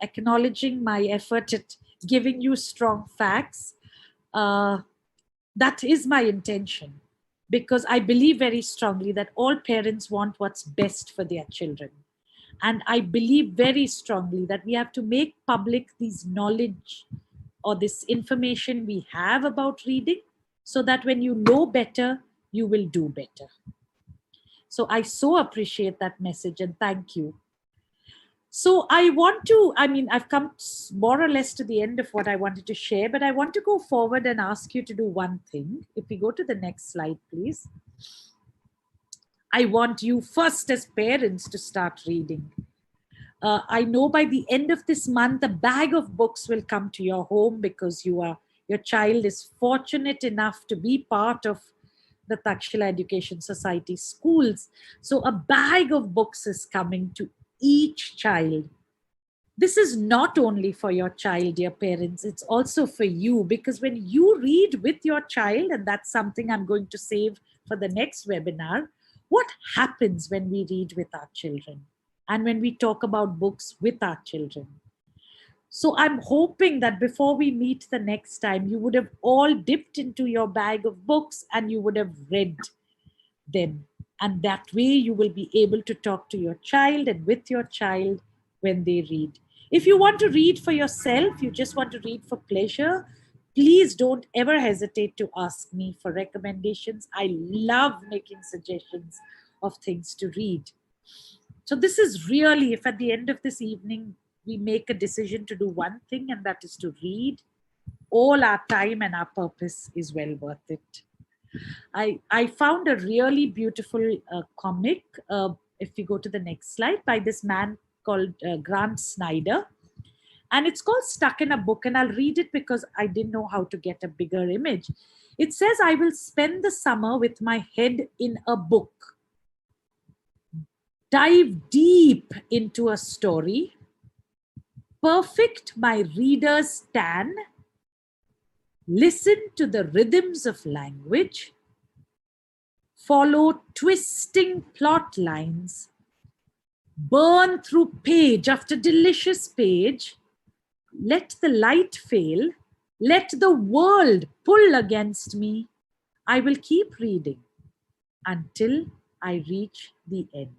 acknowledging my effort at giving you strong facts. That is my intention, because I believe very strongly that all parents want what's best for their children. And I believe very strongly that we have to make public these knowledge or this information we have about reading, so that when you know better, you will do better. So I so appreciate that message, and thank you. So I've come more or less to the end of what I wanted to share, but I want to go forward and ask you to do one thing. If we go to the next slide, please. I want you first as parents to start reading. I know by the end of this month, a bag of books will come to your home, because your child is fortunate enough to be part of the Takshila Education Society schools. So a bag of books is coming to each child. This is not only for your child, dear parents, it's also for you, because when you read with your child, and that's something I'm going to save for the next webinar, what happens when we read with our children and when we talk about books with our children? So I'm hoping that before we meet the next time, you would have all dipped into your bag of books and you would have read them. And that way you will be able to talk to your child and with your child when they read. If you want to read for yourself, you just want to read for pleasure, Please don't ever hesitate to ask me for recommendations. I love making suggestions of things to read. So this is really, if at the end of this evening we make a decision to do one thing, and that is to read, all our time and our purpose is well worth it. I found a really beautiful comic, if we go to the next slide, by this man called Grant Snyder. And it's called Stuck in a Book. And I'll read it because I didn't know how to get a bigger image. It says, I will spend the summer with my head in a book, dive deep into a story, perfect my reader's tan, listen to the rhythms of language, follow twisting plot lines, burn through page after delicious page, let the light fail, let the world pull against me. I will keep reading until I reach the end.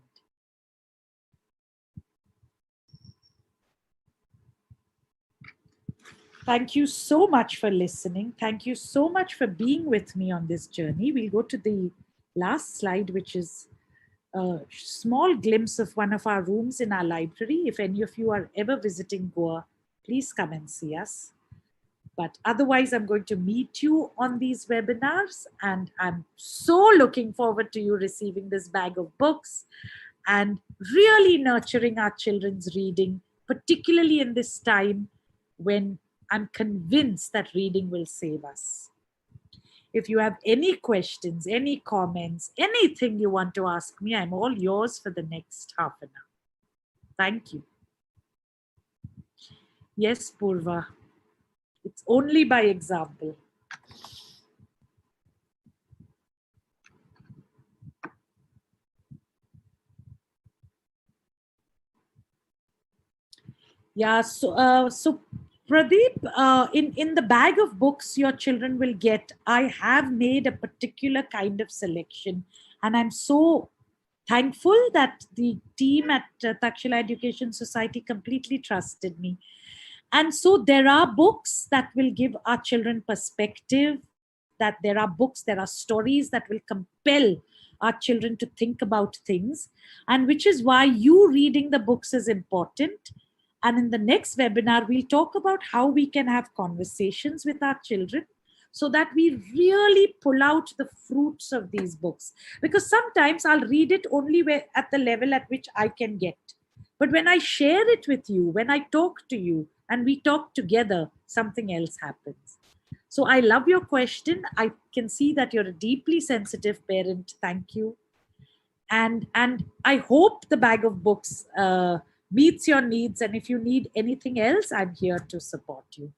Thank you so much for listening. Thank you so much for being with me on this journey. We'll go to the last slide, which is a small glimpse of one of our rooms in our library. If any of you are ever visiting Goa, please come and see us. But otherwise, I'm going to meet you on these webinars, and I'm so looking forward to you receiving this bag of books and really nurturing our children's reading, particularly in this time when I'm convinced that reading will save us. If you have any questions, any comments, anything you want to ask me, I'm all yours for the next half an hour. Thank you. Yes, Purva. It's only by example. Yeah, so Pradeep, in the bag of books your children will get, I have made a particular kind of selection, and I'm so thankful that the team at Takshila Education Society completely trusted me. And so there are books that will give our children perspective, that there are books, there are stories that will compel our children to think about things, and which is why you reading the books is important. And in the next webinar, we'll talk about how we can have conversations with our children so that we really pull out the fruits of these books. Because sometimes I'll read it only at the level at which I can get. But when I share it with you, when I talk to you and we talk together, something else happens. So I love your question. I can see that you're a deeply sensitive parent. Thank you. And I hope the bag of books meets your needs. And if you need anything else, I'm here to support you.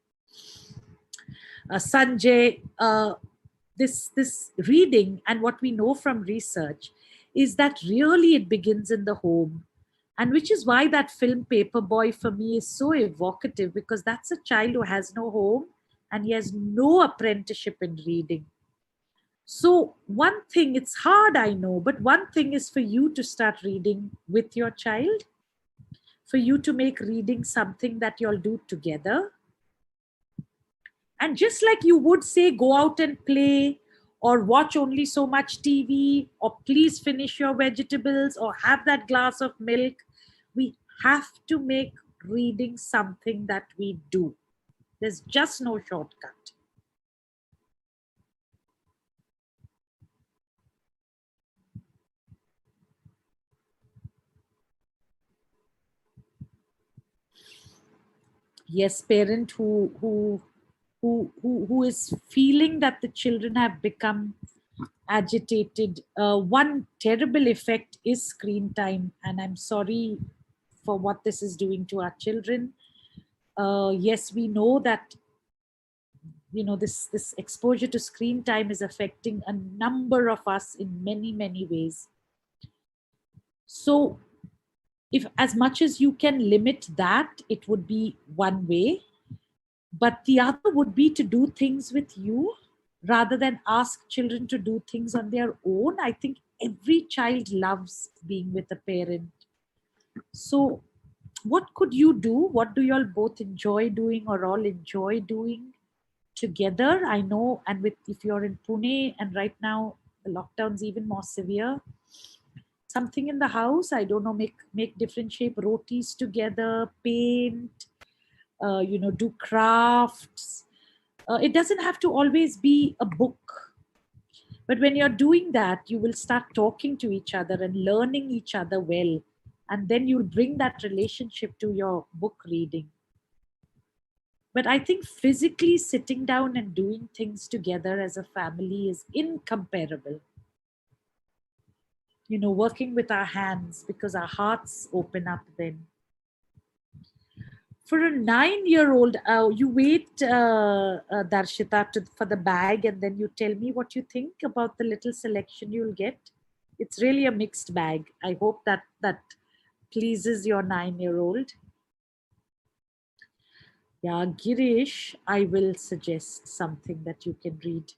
Sanjay, this reading and what we know from research is that really it begins in the home. And which is why that film Paperboy for me is so evocative, because that's a child who has no home and he has no apprenticeship in reading. So one thing, it's hard, I know, but one thing is for you to start reading with your child, for you to make reading something that you'll do together. And just like you would say, go out and play, or watch only so much TV, or please finish your vegetables, or have that glass of milk, we have to make reading something that we do. There's just no shortcut. Yes, parent who is feeling that the children have become agitated. One terrible effect is screen time, and I'm sorry for what this is doing to our children. Yes, we know that this exposure to screen time is affecting a number of us in many ways. So if as much as you can limit that, it would be one way. But the other would be to do things with you rather than ask children to do things on their own. I think every child loves being with a parent. So what could you do? What do you all both enjoy doing or all enjoy doing? together. I know, and with if you're in Pune and right now the lockdown's even more severe, something in the house, I don't know, make different shape rotis together, paint, do crafts. It doesn't have to always be a book, but when you're doing that, you will start talking to each other and learning each other well, and then you'll bring that relationship to your book reading. But I think physically sitting down and doing things together as a family is incomparable. Working with our hands, because our hearts open up then. For a 9-year-old, you wait, Darshita, for the bag, and then you tell me what you think about the little selection you'll get. It's really a mixed bag. I hope that pleases your 9-year-old. Yeah, Girish, I will suggest something that you can read.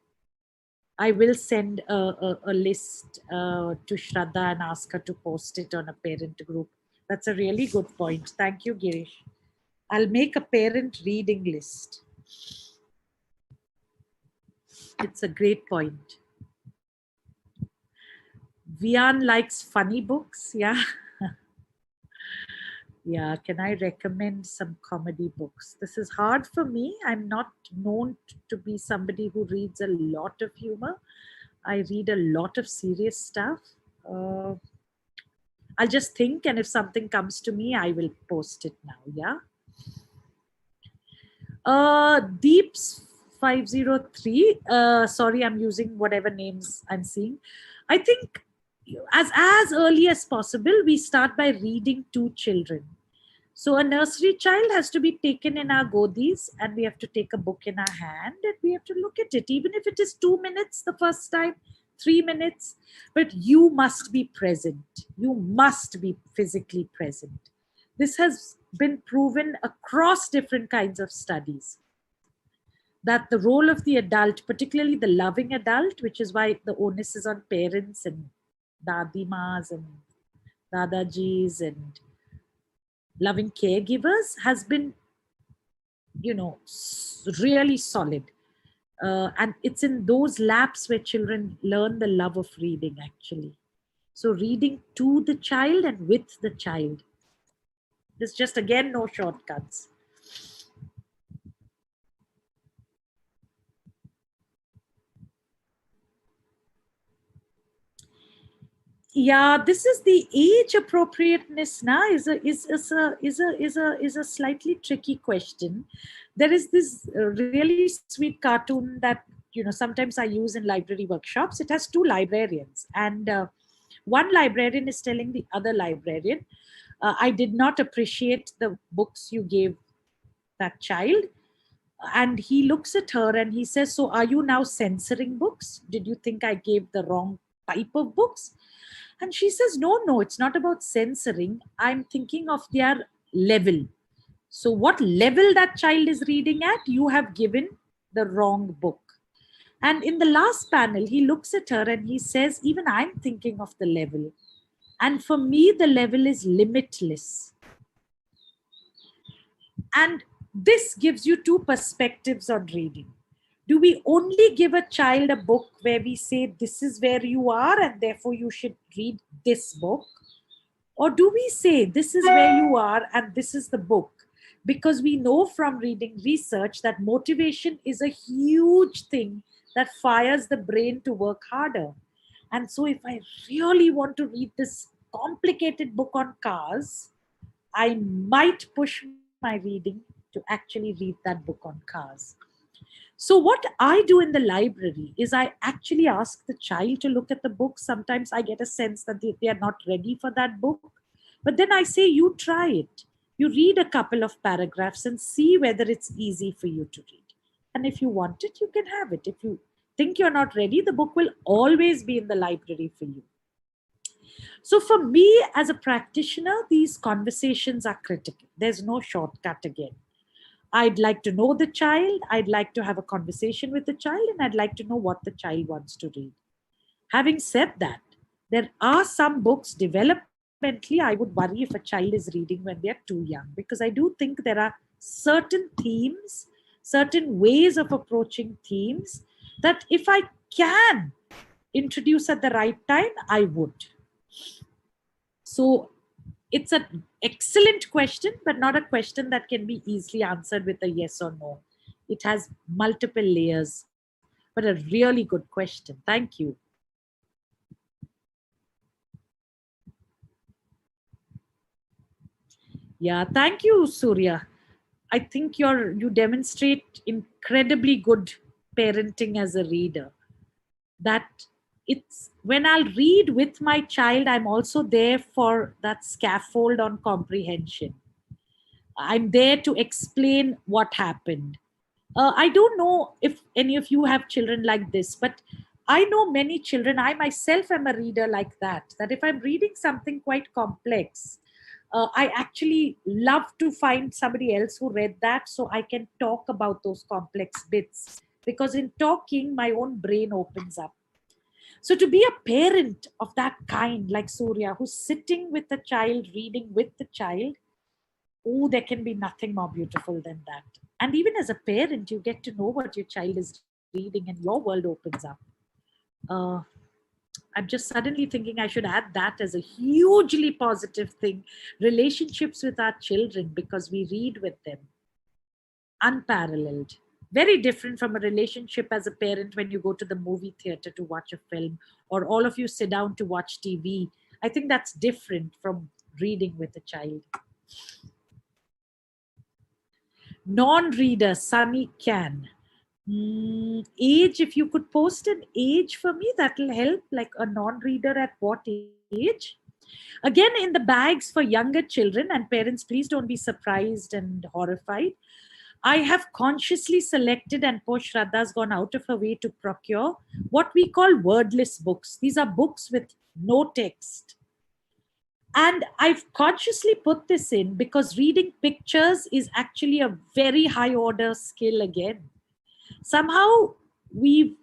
I will send a list to Shraddha and ask her to post it on a parent group. That's a really good point. Thank you, Girish. I'll make a parent reading list. It's a great point. Vian likes funny books. Yeah. Yeah. Can I recommend some comedy books? This is hard for me. I'm not known to be somebody who reads a lot of humor. I read a lot of serious stuff. I'll just think, and if something comes to me, I will post it now. Yeah. Deeps 503. Sorry, I'm using whatever names I'm seeing. I think as early as possible, we start by reading to children. So a nursery child has to be taken in our godis, and we have to take a book in our hand and we have to look at it, even if it is 2 minutes the first time, 3 minutes. But you must be present. You must be physically present. This has been proven across different kinds of studies, that the role of the adult, particularly the loving adult, which is why the onus is on parents and dadimas and dadajis and loving caregivers, has been, really solid. And it's in those laps where children learn the love of reading, actually. So reading to the child and with the child. There's just, again, no shortcuts. Yeah, this is the age appropriateness now is a slightly tricky question. There is this really sweet cartoon that sometimes I use in library workshops. It has two librarians, and one librarian is telling the other librarian, I did not appreciate the books you gave that child. And he looks at her and he says, so are you now censoring books? Did you think I gave the wrong type of books? And she says, no, it's not about censoring. I'm thinking of their level. So what level that child is reading at, you have given the wrong book. And in the last panel, he looks at her and he says, even I'm thinking of the level. And for me, the level is limitless. And this gives you two perspectives on reading. Do we only give a child a book where we say, this is where you are and therefore you should read this book? Or do we say, this is where you are and this is the book? Because we know from reading research that motivation is a huge thing that fires the brain to work harder. And so if I really want to read this complicated book on cars, I might push my reading to actually read that book on cars. So what I do in the library is I actually ask the child to look at the book. Sometimes I get a sense that they are not ready for that book. But then I say, you try it. You read a couple of paragraphs and see whether it's easy for you to read. And if you want it, you can have it. If you think you're not ready, the book will always be in the library for you. So for me as a practitioner, these conversations are critical. There's no shortcut again. I'd like to know the child, I'd like to have a conversation with the child, and I'd like to know what the child wants to read. Having said that, there are some books developmentally I would worry if a child is reading when they're too young, because I do think there are certain themes, certain ways of approaching themes that if I can introduce at the right time, I would. So it's an excellent question, but not a question that can be easily answered with a yes or no. It has multiple layers, but a really good question. Thank you. Yeah, thank you, Surya. I think you demonstrate incredibly good parenting as a reader. That it's when I'll read with my child, I'm also there for that scaffold on comprehension. I'm there to explain what happened. I don't know if any of you have children like this, but I know many children. I myself am a reader like that. That if I'm reading something quite complex, I actually love to find somebody else who read that so I can talk about those complex bits. Because in talking, my own brain opens up. So to be a parent of that kind, like Surya, who's sitting with the child, reading with the child, oh, there can be nothing more beautiful than that. And even as a parent, you get to know what your child is reading and your world opens up. Uh, I'm just suddenly thinking I should add that as a hugely positive thing. Relationships with our children because we read with them. Unparalleled. Very different from a relationship as a parent when you go to the movie theater to watch a film or all of you sit down to watch TV. I think that's different from reading with a child. Non-reader, Sunny can. Age, if you could post an age for me, that'll help. Like a non-reader at what age? Again, in the bags for younger children, and parents, please don't be surprised and horrified. I have consciously selected, and poor Shraddha's gone out of her way to procure what we call wordless books. These are books with no text. And I've consciously put this in because reading pictures is actually a very high order skill again. Somehow we've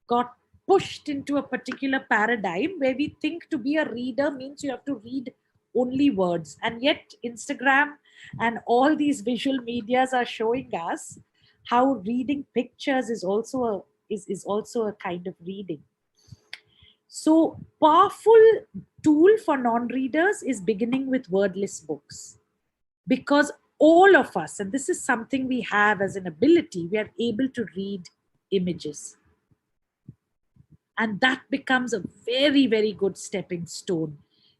got pushed into a particular paradigm where we think to be a reader means you have to read only words. And yet Instagram and all these visual medias are showing us how reading pictures is also a kind of reading. So powerful tool for non-readers is beginning with wordless books, because all of us, and this is something we have as an ability, we are able to read images. And that becomes a very, very good stepping stone,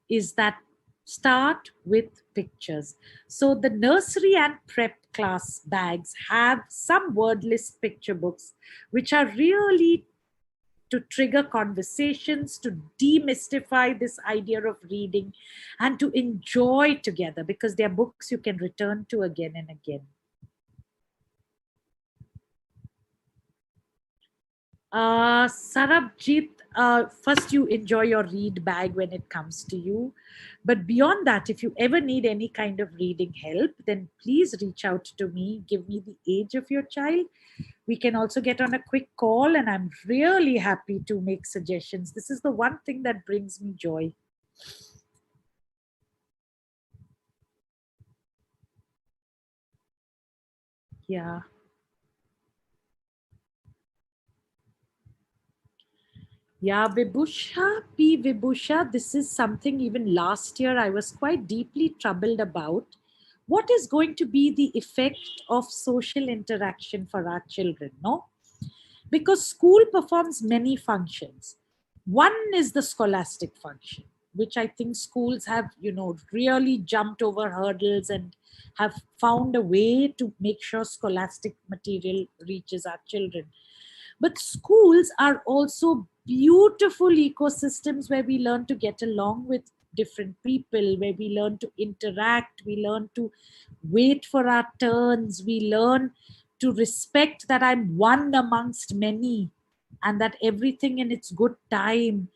is that start with pictures. So the nursery and prep class bags have some wordless picture books, which are really to trigger conversations, to demystify this idea of reading, and to enjoy together, because they're books you can return to again and again. Sarabjit, first you enjoy your read bag when it comes to you. But beyond that, if you ever need any kind of reading help, then please reach out to me. Give me the age of your child. We can also get on a quick call, and I'm really happy to make suggestions. This is the one thing that brings me joy. Yeah. Yeah, Vibhusha, P. Vibhusha, this is something even last year I was quite deeply troubled about. What is going to be the effect of social interaction for our children, no? Because school performs many functions. One is the scholastic function, which I think schools have, really jumped over hurdles and have found a way to make sure scholastic material reaches our children. But schools are also beautiful ecosystems where we learn to get along with different people, where we learn to interact, we learn to wait for our turns, we learn to respect that I'm one amongst many and that everything in its good time.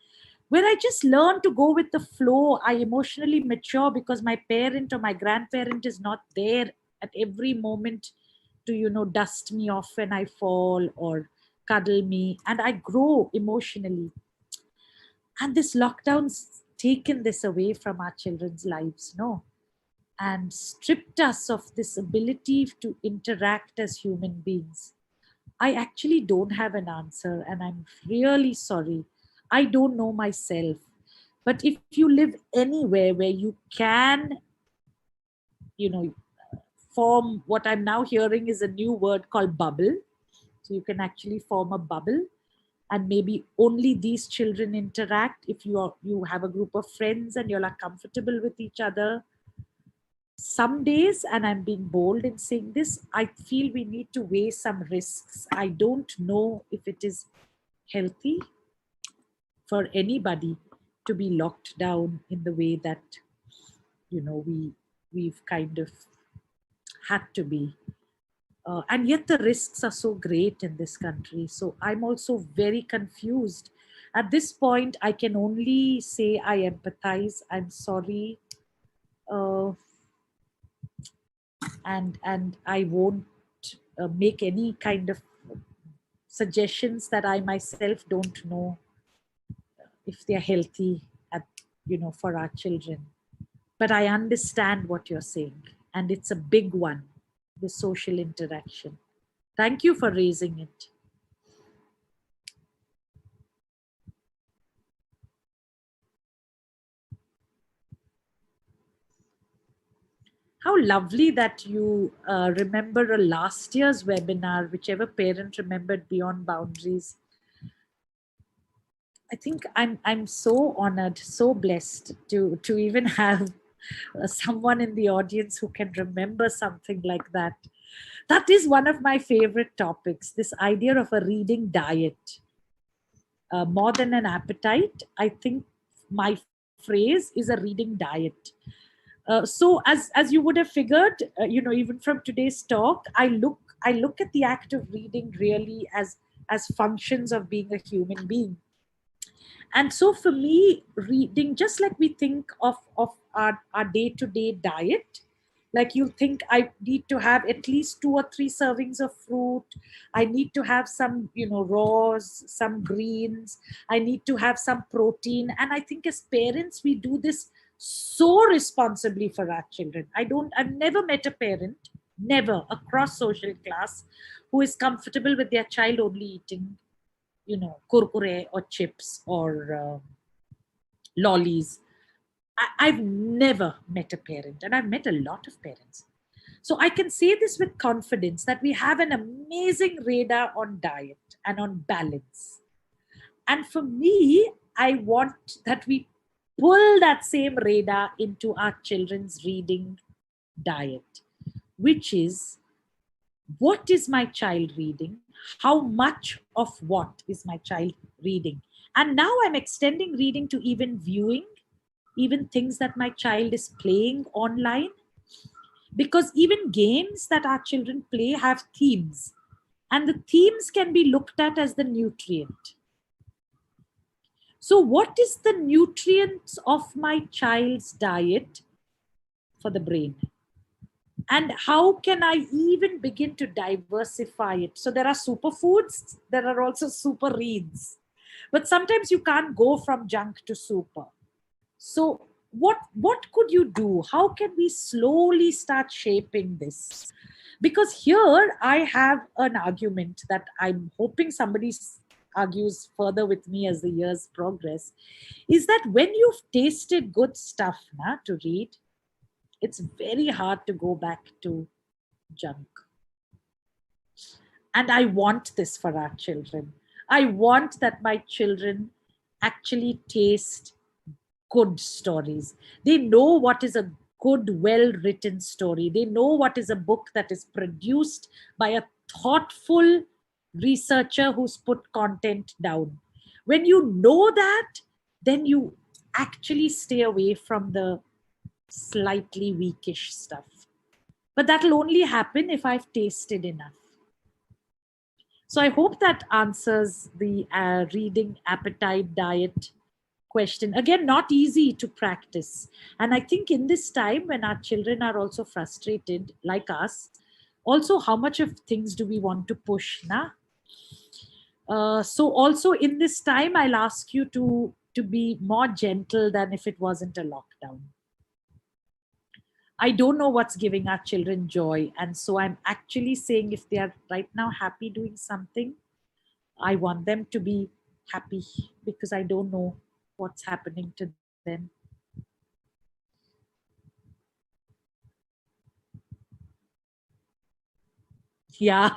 Where I just learn to go with the flow, I emotionally mature because my parent or my grandparent is not there at every moment to, dust me off when I fall or cuddle me, and I grow emotionally. And this lockdown's taken this away from our children's lives, no? and stripped us of this ability to interact as human beings? I actually don't have an answer, and I'm really sorry. I don't know myself. But if you live anywhere where you can, form what I'm now hearing is a new word called bubble. So you can actually form a bubble, and maybe only these children interact. If you have a group of friends and you're like comfortable with each other, some days, and I'm being bold in saying this, I feel we need to weigh some risks. I don't know if it is healthy for anybody to be locked down in the way that we've kind of had to be. And yet the risks are so great in this country. So I'm also very confused. At this point, I can only say I empathize. I'm sorry. And I won't make any kind of suggestions that I myself don't know if they're healthy for our children. But I understand what you're saying, and it's a big one, the social interaction. Thank you for raising it. How lovely that you remember a last year's webinar, whichever parent remembered Beyond Boundaries. I think I'm so honored, so blessed to even have someone in the audience who can remember something like that. That is one of my favorite topics, this idea of a reading diet. More than an appetite, I think my phrase is a reading diet. So as you would have figured, even from today's talk, I look at the act of reading really as functions of being a human being. And so for me, reading, just like we think of our day-to-day diet, like you think I need to have at least 2 or 3 servings of fruit, I need to have some raws, some greens, I need to have some protein. And I think as parents we do this so responsibly for our children. I've never met a parent, never, across social class, who is comfortable with their child only eating kurkure or chips or lollies. I've never met a parent, and I've met a lot of parents. So I can say this with confidence that we have an amazing radar on diet and on balance. And for me, I want that we pull that same radar into our children's reading diet, which is, what is my child reading? How much of what is my child reading? And now I'm extending reading to even viewing, even things that my child is playing online. Because even games that our children play have themes, and the themes can be looked at as the nutrient. So, what is the nutrients of my child's diet for the brain? And how can I even begin to diversify it? So there are superfoods, there are also super reads, but sometimes you can't go from junk to super. So what could you do? How can we slowly start shaping this? Because here I have an argument that I'm hoping somebody argues further with me as the years progress, is that when you've tasted good stuff to read, it's very hard to go back to junk. And I want this for our children. I want that my children actually taste good stories. They know what is a good, well-written story. They know what is a book that is produced by a thoughtful researcher who's put content down. When you know that, then you actually stay away from the slightly weakish stuff. But that'll only happen if I've tasted enough. So I hope that answers the reading appetite diet question. Again, not easy to practice. And I think in this time when our children are also frustrated like us, also how much of things do we want to push? So also in this time, I'll ask you to be more gentle than if it wasn't a lockdown. I don't know what's giving our children joy. And so I'm actually saying if they are right now happy doing something, I want them to be happy because I don't know what's happening to them. Yeah.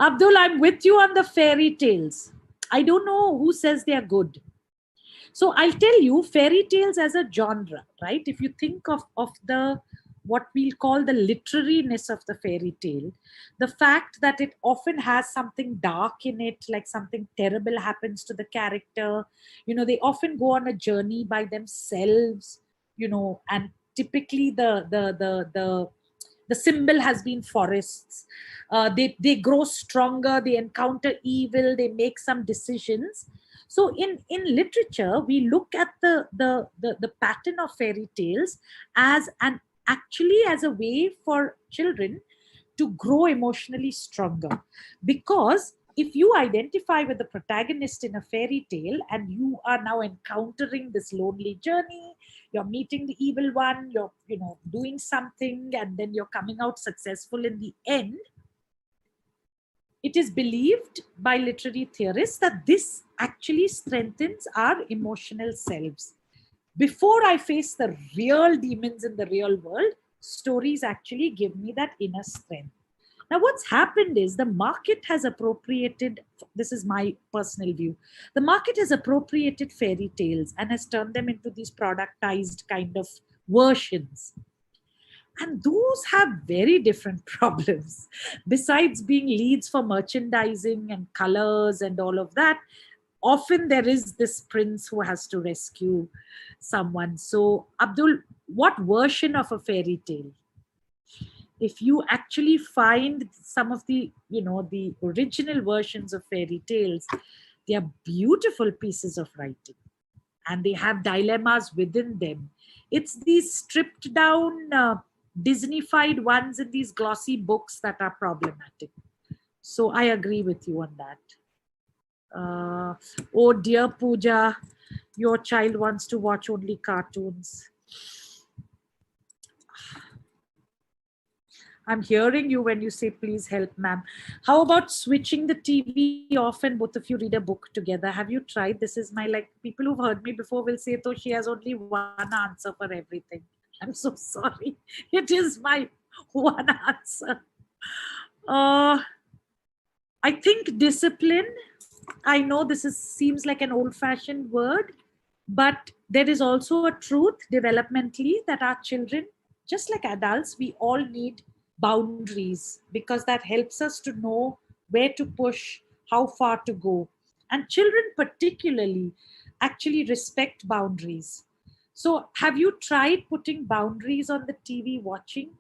Abdul, I'm with you on the fairy tales. I don't know who says they are good. So I'll tell you fairy tales as a genre, right? If you think of the what we'll call the literariness of the fairy tale, the fact that it often has something dark in it, like something terrible happens to the character. They often go on a journey by themselves, and typically the symbol has been forests. They grow stronger, they encounter evil, they make some decisions. So in literature, we look at the pattern of fairy tales as an actually as a way for children to grow emotionally stronger. Because if you identify with the protagonist in a fairy tale and you are now encountering this lonely journey, you're meeting the evil one, you're doing something, and then you're coming out successful in the end, it is believed by literary theorists that this actually strengthens our emotional selves. Before I face the real demons in the real world, stories actually give me that inner strength. Now, what's happened is the market has appropriated, this is my personal view, the market has appropriated fairy tales and has turned them into these productized kind of versions. And those have very different problems. Besides being leads for merchandising and colors and all of that, often there is this prince who has to rescue someone. So, Abdul, what version of a fairy tale? If you actually find some of the the original versions of fairy tales, they are beautiful pieces of writing and they have dilemmas within them. It's these stripped down Disneyfied ones in these glossy books that are problematic. So I agree with you on that. Oh dear Pooja, your child wants to watch only cartoons. I'm hearing you when you say, please help, ma'am. How about switching the TV off and both of you read a book together? Have you tried? This is my, people who've heard me before will say, though she has only one answer for everything. I'm so sorry. It is my one answer. I think discipline. I know seems like an old-fashioned word, but there is also a truth developmentally that our children, just like adults, we all need boundaries because that helps us to know where to push, how far to go. And children particularly actually respect boundaries. So have you tried putting boundaries on the TV watching?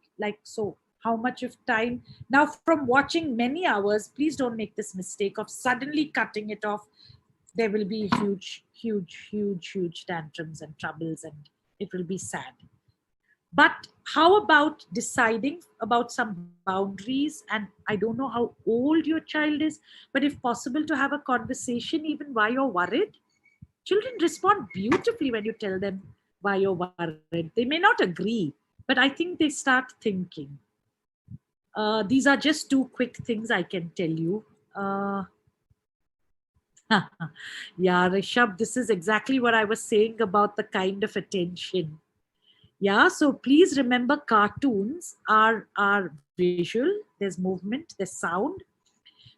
How much of time? Now, from watching many hours, please don't make this mistake of suddenly cutting it off. There will be huge tantrums and troubles, and it will be sad. But how about deciding about some boundaries? And I don't know how old your child is, but if possible, to have a conversation even why you're worried. Children respond beautifully when you tell them why you're worried. They may not agree, but I think they start thinking. These are just two quick things I can tell you. Yeah, Rishabh, this is exactly what I was saying about the kind of attention. Yeah, so please remember cartoons are visual, there's movement, there's sound.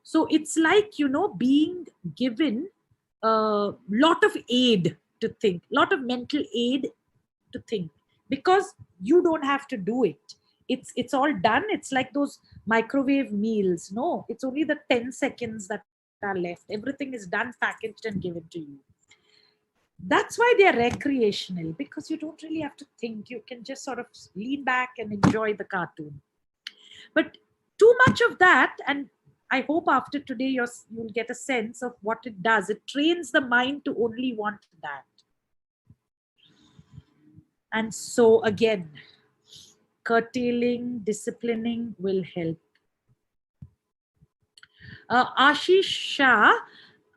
So it's like, being given a lot of aid to think, lot of mental aid to think, because you don't have to do it. It's all done. It's like those microwave meals. No, it's only the 10 seconds that are left. Everything is done, packaged, and given to you. That's why they're recreational, because you don't really have to think. You can just sort of lean back and enjoy the cartoon. But too much of that, and I hope after today you'll get a sense of what it does. It trains the mind to only want that. And so again, curtailing, disciplining will help. Ashish Shah,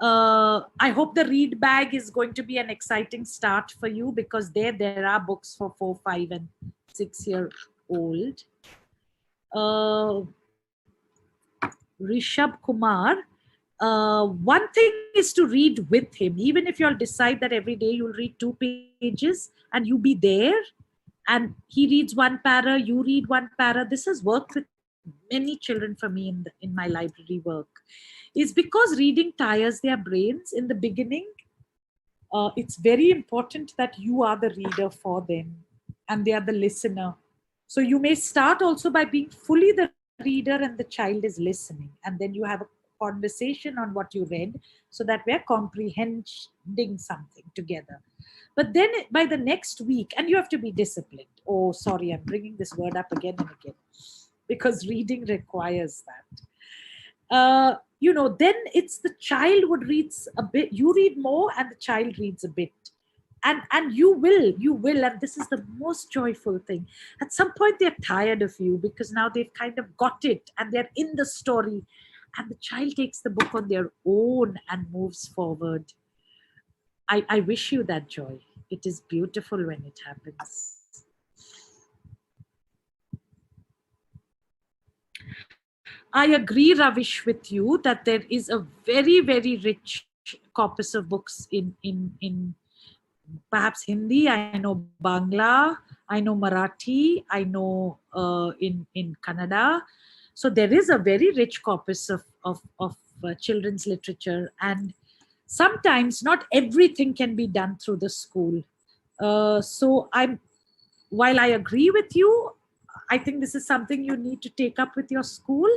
I hope the read bag is going to be an exciting start for you, because there are books for 4, 5 and 6-year-old. Rishabh Kumar, one thing is to read with him. Even if you'll decide that every day you'll read 2 pages and you be there, and he reads one para, you read one para. This has worked with many children for me in my library work. Is because reading tires their brains in the beginning. It's very important that you are the reader for them and they are the listener. So you may start also by being fully the reader and the child is listening, and then you have a conversation on what you read so that we're comprehending something together. But then by the next week, and you have to be disciplined. Oh, sorry, I'm bringing this word up again and again because reading requires that. Then it's the child would reads a bit, you read more and the child reads a bit. And you will, and this is the most joyful thing. At some point, they're tired of you because now they've kind of got it and they're in the story. And the child takes the book on their own and moves forward. I wish you that joy. It is beautiful when it happens. I agree, Ravish, with you that there is a very, very rich corpus of books in perhaps Hindi. I know Bangla, I know Marathi, I know in Kannada. So there is a very rich corpus of children's literature, and sometimes not everything can be done through the school. While I agree with you, I think this is something you need to take up with your school.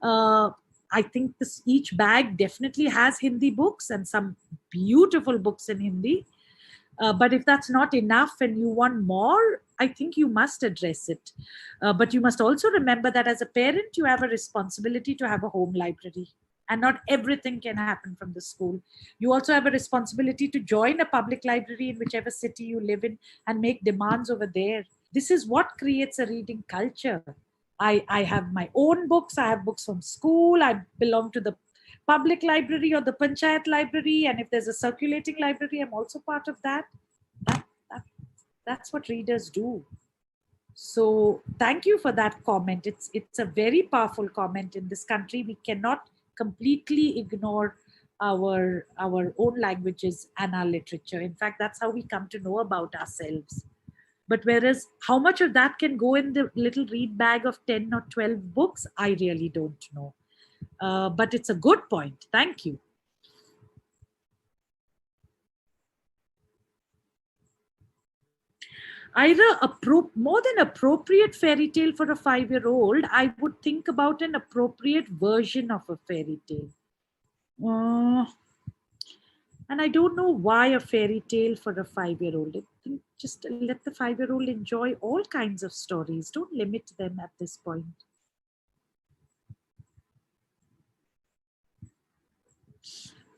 I think each bag definitely has Hindi books and some beautiful books in Hindi. But if that's not enough and you want more, I think you must address it. But you must also remember that as a parent, you have a responsibility to have a home library. And not everything can happen from the school. You also have a responsibility to join a public library in whichever city you live in and make demands over there. This is what creates a reading culture. I have my own books. I have books from school. I belong to the public library or the panchayat library, and if there's a circulating library, I'm also part of that. That's what readers do. So thank you for that comment. It's a very powerful comment. In this country, we cannot completely ignore our own languages and our literature. In fact, that's how we come to know about ourselves. But whereas how much of that can go in the little read bag of 10 or 12 books, I really don't know. But it's a good point. Thank you. Either more than appropriate fairy tale for a 5-year-old, I would think about an appropriate version of a fairy tale. And I don't know why a fairy tale for a 5-year-old. I think just let the 5-year-old enjoy all kinds of stories. Don't limit them at this point.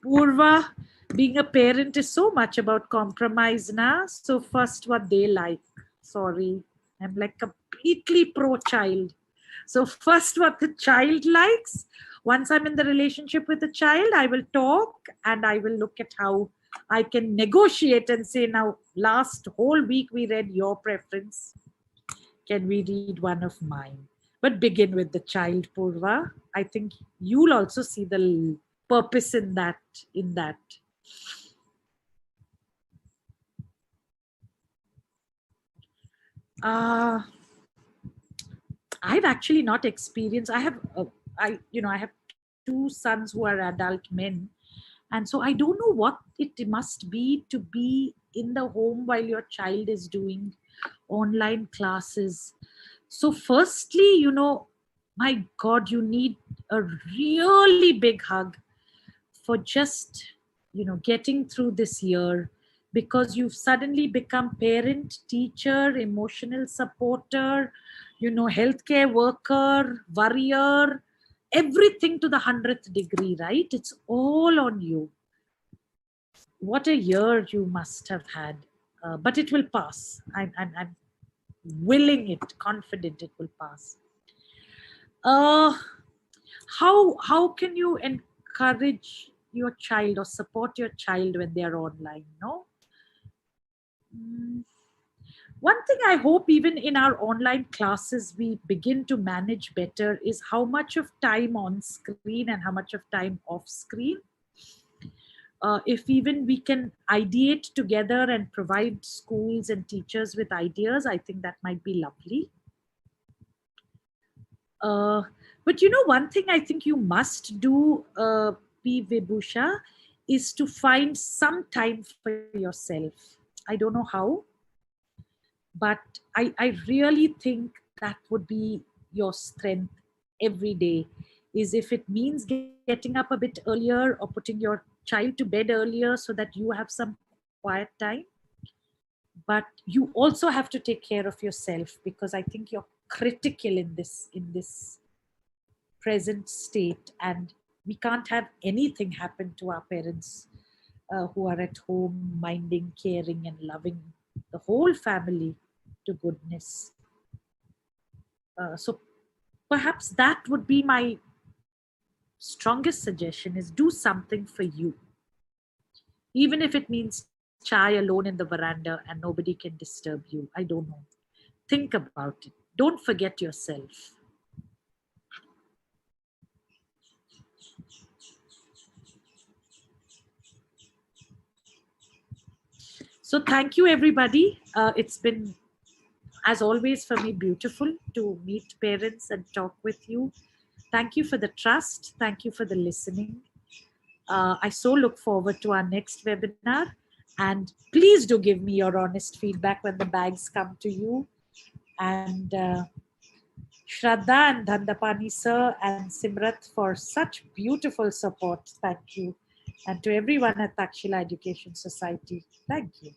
Purva, being a parent is so much about compromise now. So first what they like. Sorry, I'm like completely pro-child. So first what the child likes. Once I'm in the relationship with the child, I will talk and I will look at how I can negotiate and say, now last whole week we read your preference. Can we read one of mine? But begin with the child, Purva. I think you'll also see the purpose in that. I've actually not experienced. I have 2 sons who are adult men, and so I don't know what it must be to be in the home while your child is doing online classes. So firstly, my God, you need a really big hug for just getting through this year, because you've suddenly become parent, teacher, emotional supporter, healthcare worker, warrior, everything to the 100th degree, right? It's all on you. What a year you must have had, but it will pass. I'm willing it, confident it will pass. How can you encourage your child or support your child when they are online? No, One thing I hope even in our online classes we begin to manage better is how much of time on screen and how much of time off screen. If even we can ideate together and provide schools and teachers with ideas, I think that might be lovely. Uh, but you know, one thing I think you must do, P. Vibhusha, is to find some time for yourself. I don't know how, but I really think that would be your strength every day. Is if it means getting up a bit earlier or putting your child to bed earlier so that you have some quiet time, but you also have to take care of yourself, because I think you're critical in this present state, and we can't have anything happen to our parents who are at home minding, caring and loving the whole family to goodness. So perhaps that would be my strongest suggestion, is do something for you, even if it means chai alone in the veranda and nobody can disturb you. I don't know. Think about it. Don't forget yourself. So thank you, everybody. It's been, as always, for me, beautiful to meet parents and talk with you. Thank you for the trust. Thank you for the listening. I so look forward to our next webinar. And please do give me your honest feedback when the bags come to you. And Shraddha and Dhandapani sir and Simrat for such beautiful support. Thank you. And to everyone at Takshila Education Society, thank you.